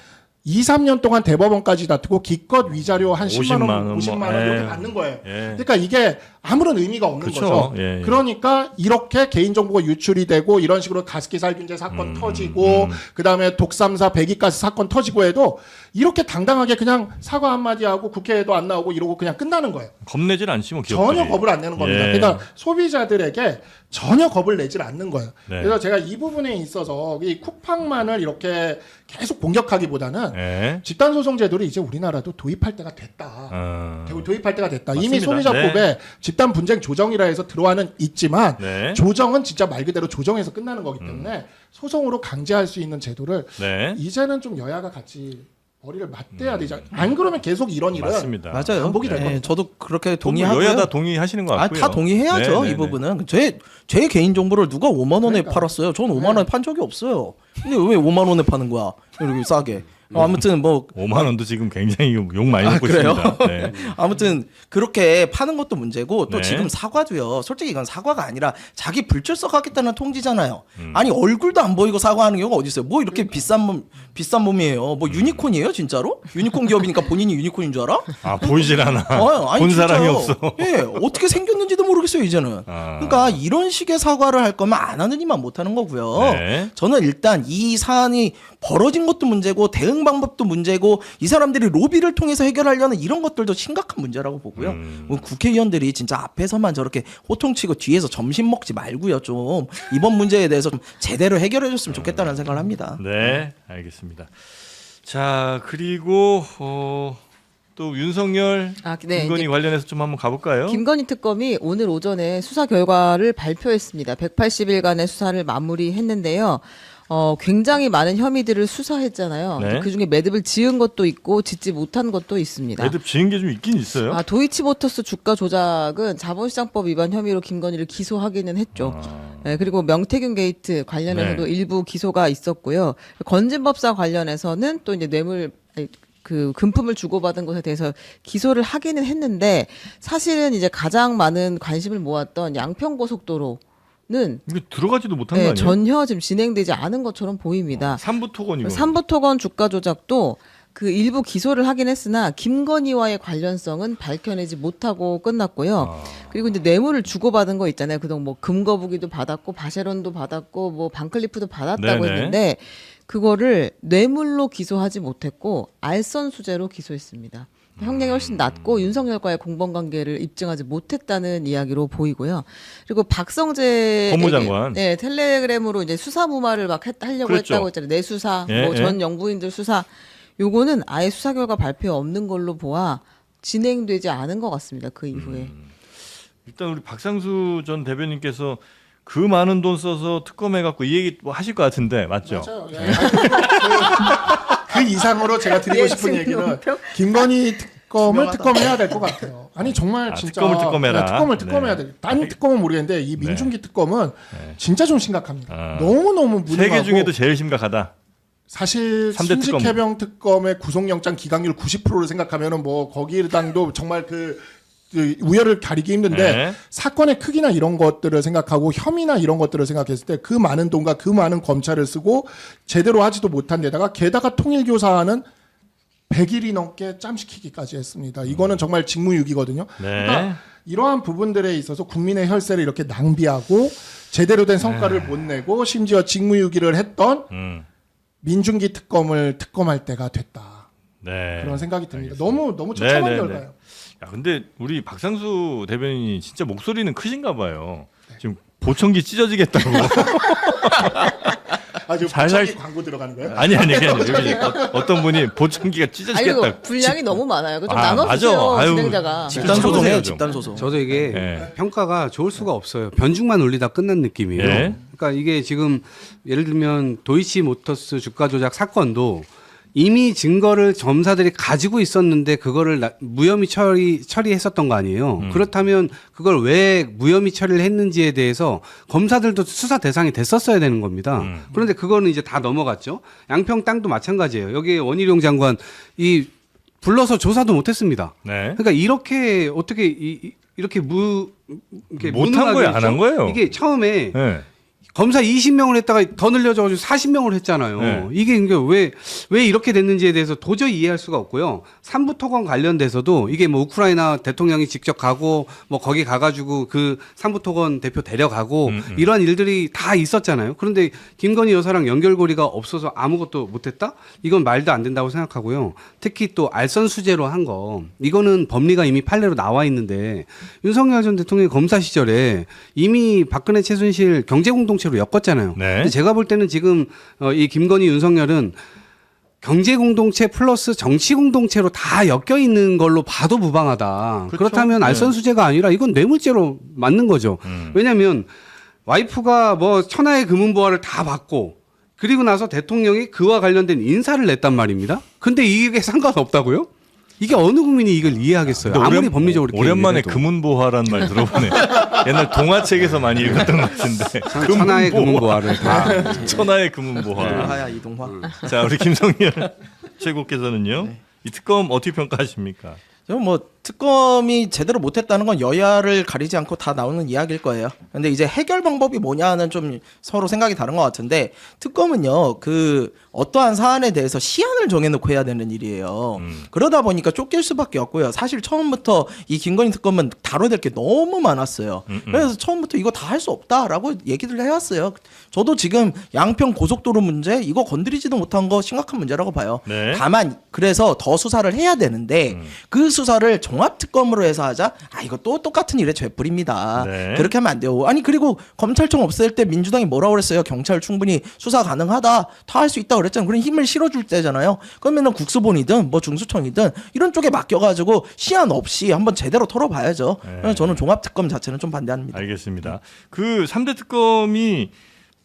C: 2, 3년 동안 대법원까지 다투고 기껏 위자료 한 10만 원, 50만 원 이렇게
A: 예.
C: 받는 거예요.
A: 예.
C: 그러니까 이게 아무런 의미가 없는
A: 그쵸.
C: 거죠.
A: 예, 예.
C: 그러니까 이렇게 개인정보가 유출이 되고 이런 식으로 가습기 살균제 사건 터지고 그다음에 독삼사 배기가스 사건 터지고 해도 이렇게 당당하게 그냥 사과 한마디 하고 국회에도 안 나오고 이러고 그냥 끝나는 거예요.
A: 겁내질 않지 뭐 기업들이.
C: 전혀 겁을 안 내는 겁니다.
A: 예.
C: 그러니까 소비자들에게 전혀 겁을 내질 않는 거예요.
A: 네.
C: 그래서 제가 이 부분에 있어서 이 쿠팡만을 이렇게 계속 공격하기보다는
A: 네.
C: 집단 소송 제도를 이제 우리나라도 도입할 때가 됐다. 도입할 때가 됐다. 이미
A: 맞습니다.
C: 소비자법에 집단 분쟁 조정이라 해서 들어와는 있지만
A: 네.
C: 조정은 진짜 말 그대로 조정에서 끝나는 거기 때문에 소송으로 강제할 수 있는 제도를
A: 네.
C: 이제는 좀 여야가 같이 머리를 맞대야 되지. 안 그러면 계속 이런 일은
A: 맞습니다.
E: 맞아요.
C: 반복이 될
E: 예,
C: 겁니다.
E: 저도 그렇게
A: 뭐
E: 동의하고요.
A: 여야 다 동의하시는 것 같고요.
E: 다 동의해야죠.
A: 네,
E: 이
A: 네,
E: 부분은 제 개인 정보를 누가 5만 원에
C: 그러니까.
E: 팔았어요. 저는 5만 원에 판 적이 없어요. 근데 왜 5만 원에 파는 거야? 이렇게 싸게. 아무튼 뭐
A: 5만 원도 지금 굉장히 욕 많이 먹고
E: 그래요?
A: 있습니다. 네.
E: 아무튼 그렇게 파는 것도 문제고 또
A: 네.
E: 지금 사과도요. 솔직히 이건 사과가 아니라 자기 불출석 하겠다는 통지잖아요. 아니 얼굴도 안 보이고 사과하는 경우가 어디 있어요? 뭐 이렇게 비싼 몸이에요. 뭐 유니콘이에요, 진짜로? 유니콘 기업이니까 본인이 유니콘인 줄 알아?
A: 아 보이질 않아.
E: 아니,
A: 본 사람이
E: 진짜요.
A: 없어.
E: 예, 어떻게 생겼는지도 모르겠어요 이제는.
A: 아.
E: 그러니까 이런 식의 사과를 할 거면 안 하는 이만 못 하는 거고요.
A: 네.
E: 저는 일단 이 사안이 벌어진 것도 문제고 대응 방법도 문제고 이 사람들이 로비를 통해서 해결하려는 이런 것들도 심각한 문제라고 보고요. 뭐 국회의원들이 진짜 앞에서만 저렇게 호통치고 뒤에서 점심 먹지 말고요. 좀 이번 문제에 대해서 좀 제대로 해결해 줬으면 좋겠다는 생각을 합니다.
A: 네, 알겠습니다. 자, 그리고 또 윤석열
D: 네,
A: 김건희
D: 이제
A: 관련해서 좀 한번 가볼까요?
D: 김건희 특검이 오늘 오전에 수사 결과를 발표했습니다. 180일간의 수사를 마무리했는데요. 굉장히 많은 혐의들을 수사했잖아요.
A: 네.
D: 그중에 매듭을 지은 것도 있고 짓지 못한 것도 있습니다.
A: 매듭 지은 게 좀 있긴 있어요.
D: 도이치모터스 주가 조작은 자본시장법 위반 혐의로 김건희를 기소하기는 했죠. 네, 그리고 명태균 게이트 관련해서도
A: 네.
D: 일부 기소가 있었고요. 건진법사 관련해서는 또 이제 뇌물 그 금품을 주고받은 것에 대해서 기소를 하기는 했는데 사실은 이제 가장 많은 관심을 모았던 양평고속도로는
A: 이게 들어가지도 못한 거 아니에요?
D: 전혀 지금 진행되지 않은 것처럼 보입니다.
A: 삼부토건이고.
D: 삼부토건 주가 조작도 그 일부 기소를 하긴 했으나 김건희와의 관련성은 밝혀내지 못하고 끝났고요. 그리고 이제 뇌물을 주고받은 거 있잖아요. 그동안 뭐 금거북이도 받았고 바쉐론도 받았고 뭐 반클리프도 받았다고
A: 네네.
D: 했는데 그거를 뇌물로 기소하지 못했고 알선수재로 기소했습니다. 형량이 훨씬 낮고 윤석열과의 공범관계를 입증하지 못했다는 이야기로 보이고요. 그리고 박성재
A: 법무장관.
D: 네, 텔레그램으로 이제 수사 무마를 막 하려고
A: 그랬죠.
D: 했다고 했잖아요. 내 수사,
A: 예,
D: 뭐
A: 예.
D: 전 영부인들 수사. 요거는 아예 수사 결과 발표 없는 걸로 보아 진행되지 않은 것 같습니다. 그 이후에.
A: 일단 우리 박상수 전 대변인께서 그 많은 돈 써서 특검해갖고 이 얘기 뭐 하실 것 같은데 맞죠?
C: 맞아요. 예. 그 이상으로 제가 드리고 싶은
D: 예측
C: 얘기는
D: 논평?
C: 김건희 특검을
E: 투명하다.
C: 특검해야 될 것 같아요. 아니 정말 진짜
A: 특검을 특검해라.
C: 특검을 특검해야
A: 네.
C: 돼. 딴 특검은 모르겠는데 이 민중기 특검은 진짜 좀 심각합니다.
A: 아.
C: 너무 너무 무능하고
A: 세계 중에도 제일 심각하다.
C: 사실
A: 삼대 특검.
C: 순직해병 특검의 구속영장 기각률 90%를 생각하면은 뭐 거기당도 정말 그 우열을 가리기 힘든데
A: 네.
C: 사건의 크기나 이런 것들을 생각하고 혐의나 이런 것들을 생각했을 때 그 많은 돈과 그 많은 검찰을 쓰고 제대로 하지도 못한 데다가 게다가 통일교사는 100일이 넘게 짬시키기까지 했습니다. 이거는 정말 직무유기거든요.
A: 네.
C: 그러니까 이러한 부분들에 있어서 국민의 혈세를 이렇게 낭비하고 제대로 된 성과를 못 내고 심지어 직무유기를 했던 민중기 특검을 특검할 때가 됐다.
A: 네.
C: 그런 생각이 듭니다.
A: 알겠습니다.
C: 너무 처참한
A: 네, 네,
C: 결과예요.
A: 야, 근데 우리 박상수 대변인이 진짜 목소리는 크신가 봐요. 지금 보청기 찢어지겠다고.
C: 아주
A: 살살-
C: 부착이 광고 들어가는 거예요?
A: 아니 여기 어떤 분이 보청기가
D: 아니
A: 찢어지겠다.
D: 이거 분량이 너무 많아요. 그거 좀
A: 아,
D: 나눠주세요.
A: 맞아. 아유,
D: 진행자가.
A: 집-
E: 집단 소송해요.
A: 참으세요, 좀.
E: 집단 소송.
B: 저도 이게
A: 네.
B: 평가가 좋을 수가 없어요. 변죽만 올리다 끝난 느낌이에요.
A: 네.
B: 그러니까 이게 지금 예를 들면 도이치모터스 주가 조작 사건도 이미 증거를 검사들이 가지고 있었는데 그거를 무혐의 처리했었던 거 아니에요. 그렇다면 그걸 왜 무혐의 처리를 했는지에 대해서 검사들도 수사 대상이 됐었어야 되는 겁니다. 그런데 그거는 이제 다 넘어갔죠. 양평 땅도 마찬가지예요. 여기 원희룡 장관 이 불러서 조사도 못했습니다.
A: 네.
B: 그러니까 이렇게 어떻게 이렇게 이렇게
A: 못한
B: 무능하게
A: 거예요? 안 한
B: 했죠?
A: 거예요?
B: 이게 처음에
A: 네.
B: 검사 20명을 했다가 더 늘려져가지고 40명을 했잖아요.
A: 네.
B: 이게 왜 이렇게 됐는지에 대해서 도저히 이해할 수가 없고요. 삼부토건 관련돼서도 이게 뭐 우크라이나 대통령이 직접 가고 뭐 거기 가가지고 그 삼부토건 대표 데려가고 이러한 일들이 다 있었잖아요. 그런데 김건희 여사랑 연결고리가 없어서 아무것도 못했다? 이건 말도 안 된다고 생각하고요. 특히 또 알선수재로 한 거 이거는 법리가 이미 판례로 나와 있는데 윤석열 전 대통령이 검사 시절에 이미 박근혜 최순실 경제공동체로 엮었잖아요.
A: 네.
B: 근데 제가 볼 때는 지금 이 김건희 윤석열은 경제공동체 플러스 정치공동체로 다 엮여 있는 걸로 봐도 무방하다.
A: 그렇죠.
B: 그렇다면
A: 네.
B: 알선수재가 아니라 이건 뇌물죄로 맞는 거죠. 왜냐하면 와이프가 뭐 천하의 금은보화를 다 받고 그리고 나서 대통령이 그와 관련된 인사를 냈단 말입니다. 근데 이게 상관없다고요? 이게 어느 국민이 이걸 이해하겠어요?
A: 근데
B: 아무리 법리적으로 이렇게
A: 오랜만에
B: 얘기해도.
A: 금은보화란 말 들어보네. 옛날 동화책에서 많이 읽었던 것 같은데.
B: 천하의 금은보화를 다.
A: 천하의 금은보화.
E: 이동화야 이동화.
A: 자, 우리 김성열 최고께서는요. 이 특검 어떻게 평가하십니까?
E: 저는 뭐 특검이 제대로 못했다는 건 여야를 가리지 않고 다 나오는 이야기일 거예요. 근데 이제 해결 방법이 뭐냐는 좀 서로 생각이 다른 것 같은데 특검은요 그 어떠한 사안에 대해서 시한을 정해놓고 해야 되는 일이에요. 그러다 보니까 쫓길 수밖에 없고요. 사실 처음부터 이 김건희 특검은 다뤄야 될 게 너무 많았어요. 그래서 처음부터 이거 다 할 수 없다라고 얘기를 해왔어요. 저도 지금 양평 고속도로 문제 이거 건드리지도 못한 거 심각한 문제라고 봐요.
A: 네.
E: 다만 그래서 더 수사를 해야 되는데 그 수사를 종합특검으로 해서 하자. 아 이거 또 똑같은 일에 죄뿌립니다.
A: 네.
E: 그렇게 하면 안 돼요. 아니 그리고 검찰청 없앨 때 민주당이 뭐라고 그랬어요? 경찰 충분히 수사 가능하다. 다 할 수 있다 그랬잖아요. 그런 힘을 실어줄 때잖아요. 그러면은 국수본이든 뭐 중수청이든 이런 쪽에 맡겨가지고 시한 없이 한번 제대로 털어봐야죠.
A: 네.
E: 그래서 저는 종합특검 자체는 좀 반대합니다.
A: 알겠습니다. 그 3대 특검이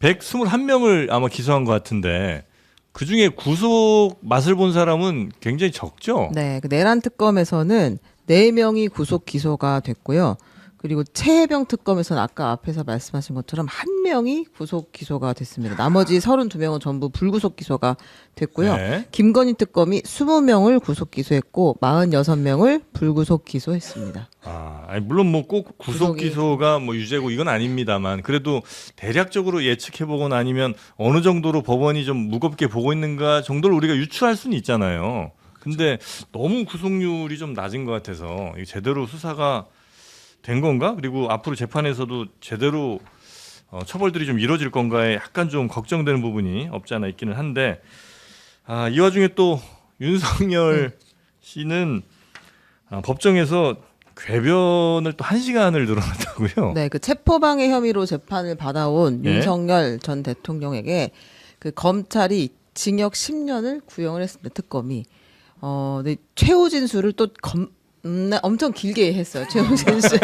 A: 121명을 아마 기소한 것 같은데 그 중에 구속 맛을 본 사람은 굉장히 적죠.
D: 네, 그 내란 특검에서는 4명이 구속 기소가 됐고요. 그리고 최혜병 특검에서는 아까 앞에서 말씀하신 것처럼 1명이 구속 기소가 됐습니다. 나머지 32명은 전부 불구속 기소가 됐고요.
A: 네.
D: 김건희 특검이 20명을 구속 기소했고 46명을 불구속 기소했습니다.
A: 아니, 물론 뭐 꼭 구속
D: 구속이-
A: 기소가 뭐 유죄고 이건 아닙니다만 그래도 대략적으로 예측해 보거나 아니면 어느 정도로 법원이 좀 무겁게 보고 있는가 정도를 우리가 유추할 수는 있잖아요. 근데 너무 구속률이 좀 낮은 것 같아서 이게 제대로 수사가 된 건가? 그리고 앞으로 재판에서도 제대로 처벌들이 좀 이루어질 건가에 약간 좀 걱정되는 부분이 없지 않아 있기는 한데 이 와중에 또 윤석열 씨는 법정에서 궤변을 또 1시간을 늘어났다고요?
D: 네, 그 체포방해 혐의로 재판을 받아온
A: 네.
D: 윤석열 전 대통령에게 그 검찰이 징역 10년을 구형을 했습니다. 특검이. 근데 최후 진술을 또 엄청 길게 했어요. 최후 진술.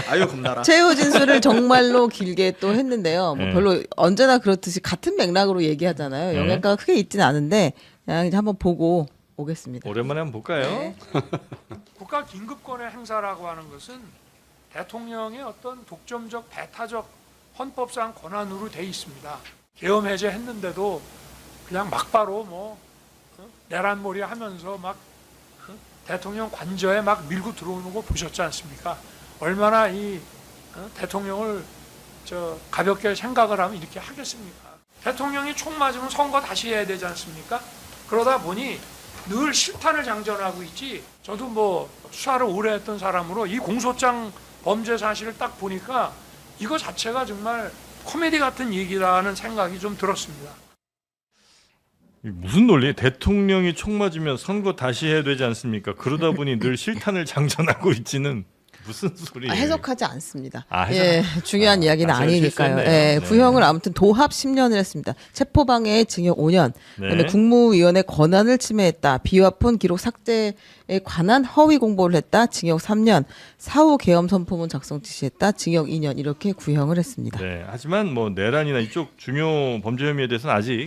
E: 아유 겁나라.
D: 최후 진술을 정말로 길게 또 했는데요. 뭐
A: 네.
D: 별로 언제나 그렇듯이 같은 맥락으로 얘기하잖아요.
A: 네.
D: 영향가가 크게 있지는 않은데 그냥 이제 한번 보고 오겠습니다.
A: 오랜만에 한번 볼까요?
D: 네.
F: 국가 긴급권의 행사라고 하는 것은 대통령의 어떤 독점적 배타적 헌법상 권한으로 돼 있습니다. 계엄 해제했는데도 그냥 막바로 내란몰이 하면서 막 대통령 관저에 막 밀고 들어오는 거 보셨지 않습니까? 얼마나 이 대통령을 가볍게 생각을 하면 이렇게 하겠습니까? 대통령이 총 맞으면 선거 다시 해야 되지 않습니까? 그러다 보니 늘 실탄을 장전하고 있지. 저도 뭐 수사를 오래 했던 사람으로 이 공소장 범죄 사실을 딱 보니까 이거 자체가 정말 코미디 같은 얘기라는 생각이 좀 들었습니다.
A: 무슨 논리? 대통령이 총 맞으면 선거 다시 해야 되지 않습니까? 그러다 보니 늘 실탄을 장전하고 있지는 무슨 소리예요?
D: 해석하지 않습니다.
A: 해석-
D: 예, 중요한 이야기는
A: 제가
D: 아니니까요.
A: 실수했네요.
D: 예,
A: 네.
D: 구형을 아무튼 도합 10년을 했습니다. 체포방해에 징역 5년, 그다음에
A: 네.
D: 국무위원회 권한을 침해했다, 비화폰 기록 삭제에 관한 허위 공보를 했다, 징역 3년, 사후 계엄 선포문 작성 지시했다, 징역 2년 이렇게 구형을 했습니다.
A: 네. 하지만 뭐 내란이나 이쪽 중요 범죄 혐의에 대해서는 아직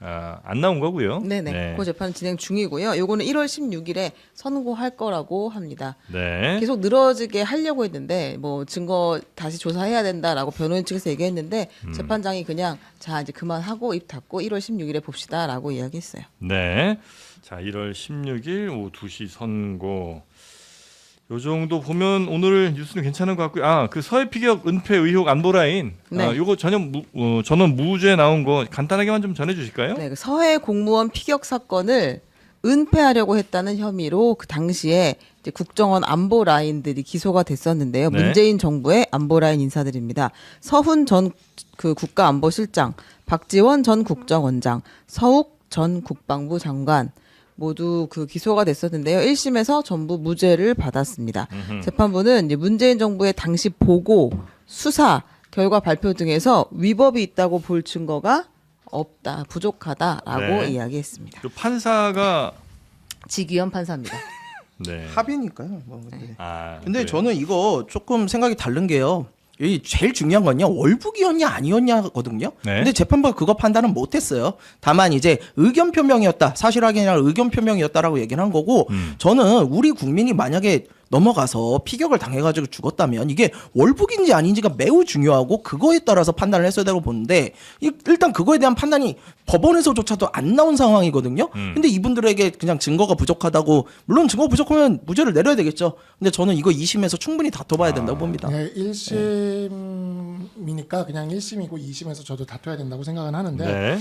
A: 안 나온 거고요.
D: 네네.
A: 네.
D: 그 재판 진행 중이고요. 요거는 1월 16일에 선고할 거라고 합니다.
A: 네.
D: 계속 늘어지게 하려고 했는데 뭐 증거 다시 조사해야 된다라고 변호인 측에서 얘기했는데 재판장이 그냥 자 이제 그만하고 입 닫고 1월 16일에 봅시다라고 이야기했어요.
A: 네. 자, 1월 16일 오후 2시 선고. 요 정도 보면 오늘 뉴스는 괜찮은 것 같고요. 그 서해 피격 은폐 의혹 안보 라인.
D: 네.
A: 요거 전원 무죄 나온 거 간단하게만 좀 전해 주실까요?
D: 네, 그 서해 공무원 피격 사건을 은폐하려고 했다는 혐의로 그 당시에 이제 국정원 안보 라인들이 기소가 됐었는데요.
A: 네.
D: 문재인 정부의 안보 라인 인사들입니다. 서훈 전 그 국가안보실장, 박지원 전 국정원장, 서욱 전 국방부 장관 모두 그 기소가 됐었는데요. 1심에서 전부 무죄를 받았습니다. 재판부는 이제 문재인 정부의 당시 보고, 수사, 결과 발표 등에서 위법이 있다고 볼 증거가 없다, 부족하다라고
A: 네.
D: 이야기했습니다.
A: 그 판사가
D: 지기현 판사입니다.
A: 네.
E: 합의니까요. 근데
A: 그래요?
E: 저는 이거 조금 생각이 다른 게요. 이 제일 중요한 건요 월북이었냐 아니었냐거든요.
A: 네.
E: 근데 재판부가 그거 판단은 못했어요. 다만 이제 의견 표명이었다, 사실 확인이나 의견 표명이었다라고 얘기를 한 거고, 저는 우리 국민이 만약에 넘어가서 피격을 당해가지고 죽었다면 이게 월북인지 아닌지가 매우 중요하고 그거에 따라서 판단을 했어야 되고 보는데 일단 그거에 대한 판단이 법원에서조차도 안 나온 상황이거든요. 근데 이분들에게 그냥 증거가 부족하다고, 물론 증거 부족하면 무죄를 내려야 되겠죠. 근데 저는 이거 2심에서 충분히 다퉈봐야 된다고 봅니다.
C: 네, 1심이니까 그냥 1심이고 2심에서 저도 다퉈야 된다고 생각은 하는데
A: 네.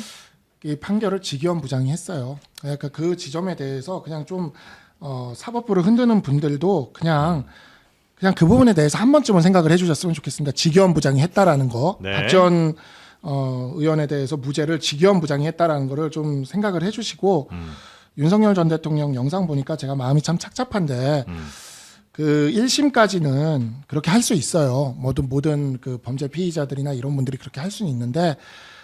C: 이 판결을 지기현 부장이 했어요. 그러니까 그 지점에 대해서 그냥 좀 사법부를 흔드는 분들도 그냥 그 부분에 대해서 한 번쯤은 생각을 해주셨으면 좋겠습니다. 지기현 부장이 했다라는 거,
A: 네.
C: 박지원 의원에 대해서 무죄를 지기현 부장이 했다라는 거를 좀 생각을 해주시고 윤석열 전 대통령 영상 보니까 제가 마음이 참 착잡한데 그 1심까지는 그렇게 할 수 있어요. 모든 그 범죄 피의자들이나 이런 분들이 그렇게 할 수는 있는데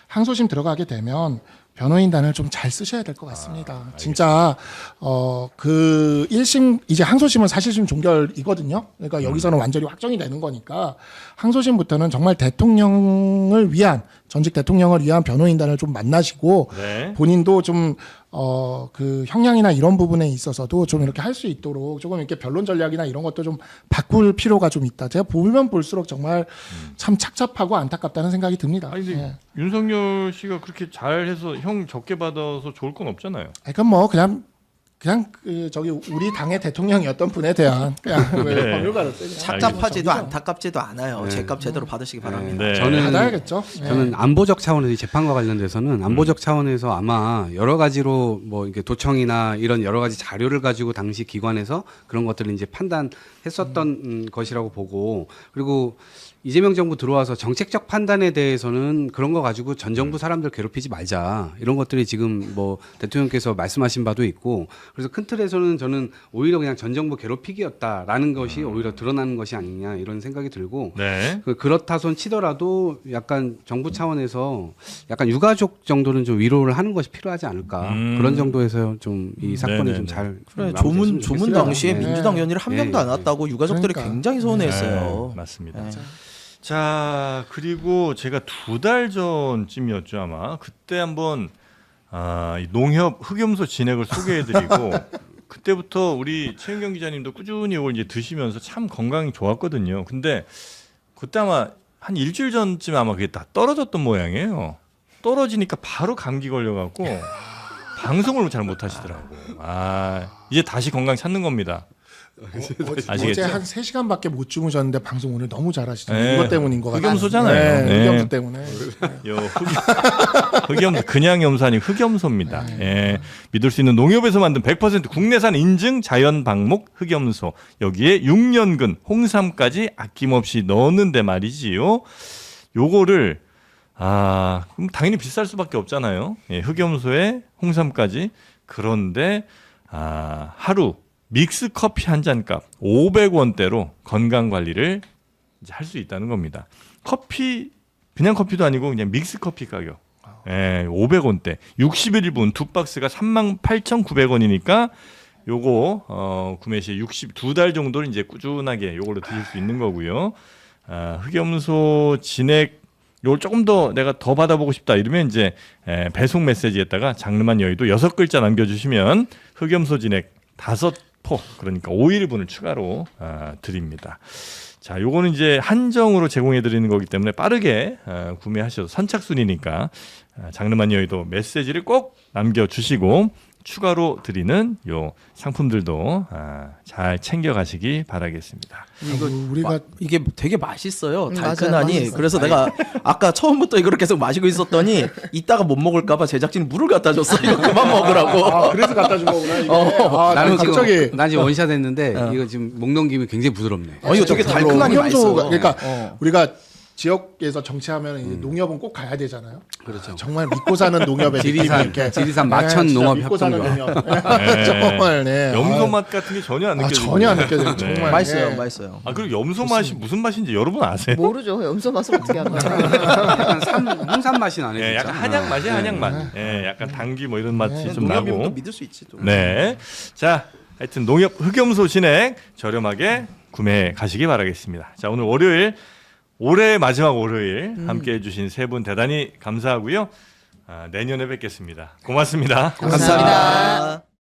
C: 항소심 들어가게 되면 변호인단을 좀 잘 쓰셔야 될 것 같습니다. 진짜 그 1심 이제 항소심은 사실심 종결이거든요. 그러니까 여기서는 완전히 확정이 되는 거니까 항소심부터는 정말 대통령을 위한 전직 대통령을 위한 변호인단을 좀 만나시고
A: 네.
C: 본인도 좀 그 형량이나 이런 부분에 있어서도 좀 이렇게 할 수 있도록 조금 이렇게 변론 전략이나 이런 것도 좀 바꿀 필요가 좀 있다. 제가 보면 볼수록 정말 참 착잡하고 안타깝다는 생각이 듭니다.
A: 아니 근데
C: 예.
A: 윤석열 씨가 그렇게 잘해서 형 적게 받아서 좋을 건 없잖아요.
C: 그러니까 뭐 그냥 그 저기 우리 당의 대통령이었던 분에 대한 그냥
A: 네.
C: 법률가로 쓰지.
E: 착잡하지도 안타깝지도 않아요. 제값 제대로 받으시기 바랍니다.
A: 네.
B: 저는
C: 받아야겠죠. 예.
B: 저는 안보적 차원에서 이 재판과 관련돼서는 안보적 차원에서 아마 여러 가지로 뭐 이게 도청이나 이런 여러 가지 자료를 가지고 당시 기관에서 그런 것들을 이제 판단했었던 것이라고 보고 그리고 이재명 정부 들어와서 정책적 판단에 대해서는 그런 거 가지고 전 정부 사람들 괴롭히지 말자 이런 것들이 지금 뭐 대통령께서 말씀하신 바도 있고 그래서 큰 틀에서는 저는 오히려 그냥 전 정부 괴롭히기였다라는 것이 오히려 드러나는 것이 아니냐 이런 생각이 들고
A: 네.
B: 그렇다 손 치더라도 약간 정부 차원에서 약간 유가족 정도는 좀 위로를 하는 것이 필요하지 않을까 그런 정도에서 좀 이 사건이
A: 네네네.
B: 좀 잘
E: 그래, 조문 당시에
B: 네.
E: 민주당 의원이 한 명도 안 왔다고 유가족들이
C: 그러니까.
E: 굉장히 서운해했어요.
A: 네, 맞습니다.
E: 네.
A: 자, 그리고 제가 2달 전쯤이었죠, 아마. 그때 한번, 이 농협 흑염소 진액을 소개해드리고, 그때부터 우리 최은경 기자님도 꾸준히 이걸 이제 드시면서 참 건강이 좋았거든요. 근데 그때 아마 한 일주일 전쯤 아마 그게 다 떨어졌던 모양이에요. 떨어지니까 바로 감기 걸려갖고, 방송을 잘 못하시더라고. 이제 다시 건강 찾는 겁니다. 아시겠죠?
C: 어제 한 3시간밖에 못 주무셨는데 방송 오늘 너무 잘하시죠.
A: 네.
C: 이것 때문인 것 같아요.
A: 흑염소잖아요. 네.
C: 흑염소 때문에.
A: 흑염소 그냥 염소 아니고 흑염소입니다. 예, 믿을 수 있는 농협에서 만든 100% 국내산 인증 자연 방목 흑염소 여기에 6년근 홍삼까지 아낌없이 넣었는데 말이지요. 요거를 그럼 당연히 비쌀 수밖에 없잖아요. 예, 흑염소에 홍삼까지 그런데 하루 믹스 커피 한 잔 값 500원대로 건강 관리를 할 수 있다는 겁니다. 커피 그냥 커피도 아니고 그냥 믹스 커피 가격. 500원대. 61분 두 박스가 38,900원이니까 요거 구매 시 2달 정도를 이제 꾸준하게 요걸로 드실 수 있는 거고요. 흑염소 진액 요걸 조금 더 내가 더 받아보고 싶다 이러면 이제 배송 메시지에다가 장르만 여의도 6글자 남겨주시면 흑염소 진액 5포 그러니까 5일분을 추가로 드립니다. 자, 요거는 이제 한정으로 제공해 드리는 거기 때문에 빠르게 구매하셔서 선착순이니까 장르만 여의도 메시지를 꼭 남겨주시고 추가로 드리는 요 상품들도 잘 챙겨가시기 바라겠습니다.
E: 이게 되게 맛있어요.
D: 맞아요.
E: 달큰하니.
D: 맛있어요.
E: 그래서 내가 아까 처음부터 이걸 계속 마시고 있었더니 이따가 못 먹을까봐 제작진이 물을 갖다 줬어. 이거 그만 먹으라고.
C: 그래서 갖다 준 거구나. 이게.
B: 나는
C: 갑자기
B: 지금 난 지금 원샷 했는데 이거 지금 목 넘김이 굉장히 부드럽네.
E: 이거 되게 달큰하니 맛있어.
C: 그러니까 우리가 지역에서 정치하면 이제 농협은 꼭 가야 되잖아요.
B: 그렇죠.
C: 정말 믿고 사는 농협의
B: 지리산 마천
C: 진짜
B: 농업
C: 믿고 사는
B: 협동조합.
C: 농협. 정말 네.
A: 염소 맛 같은 게 전혀 안 느껴지고
C: 전혀 안 느껴져요. 정말
E: 맛있어요.
C: 네.
E: 맛있어요.
A: 그리고 염소 맛이 무슨 맛인지 여러분 아세요?
D: 모르죠. 염소 맛을 어떻게 알아요?
B: 약간 홍삼 맛이 나네.
A: 예,
B: 진짜.
A: 약간 한약 맛이야, 한약 맛. 예, 약간 당귀 뭐 이런 맛이 좀
E: 농협이면 또
A: 나고.
E: 믿을 수 있지 또.
A: 네. 자, 하여튼 농협 흑염소 진액 저렴하게 구매해 가시기 바라겠습니다. 자, 오늘 월요일 올해 마지막 월요일 함께 해주신 세 분 대단히 감사하고요. 내년에 뵙겠습니다. 고맙습니다.
D: 감사합니다.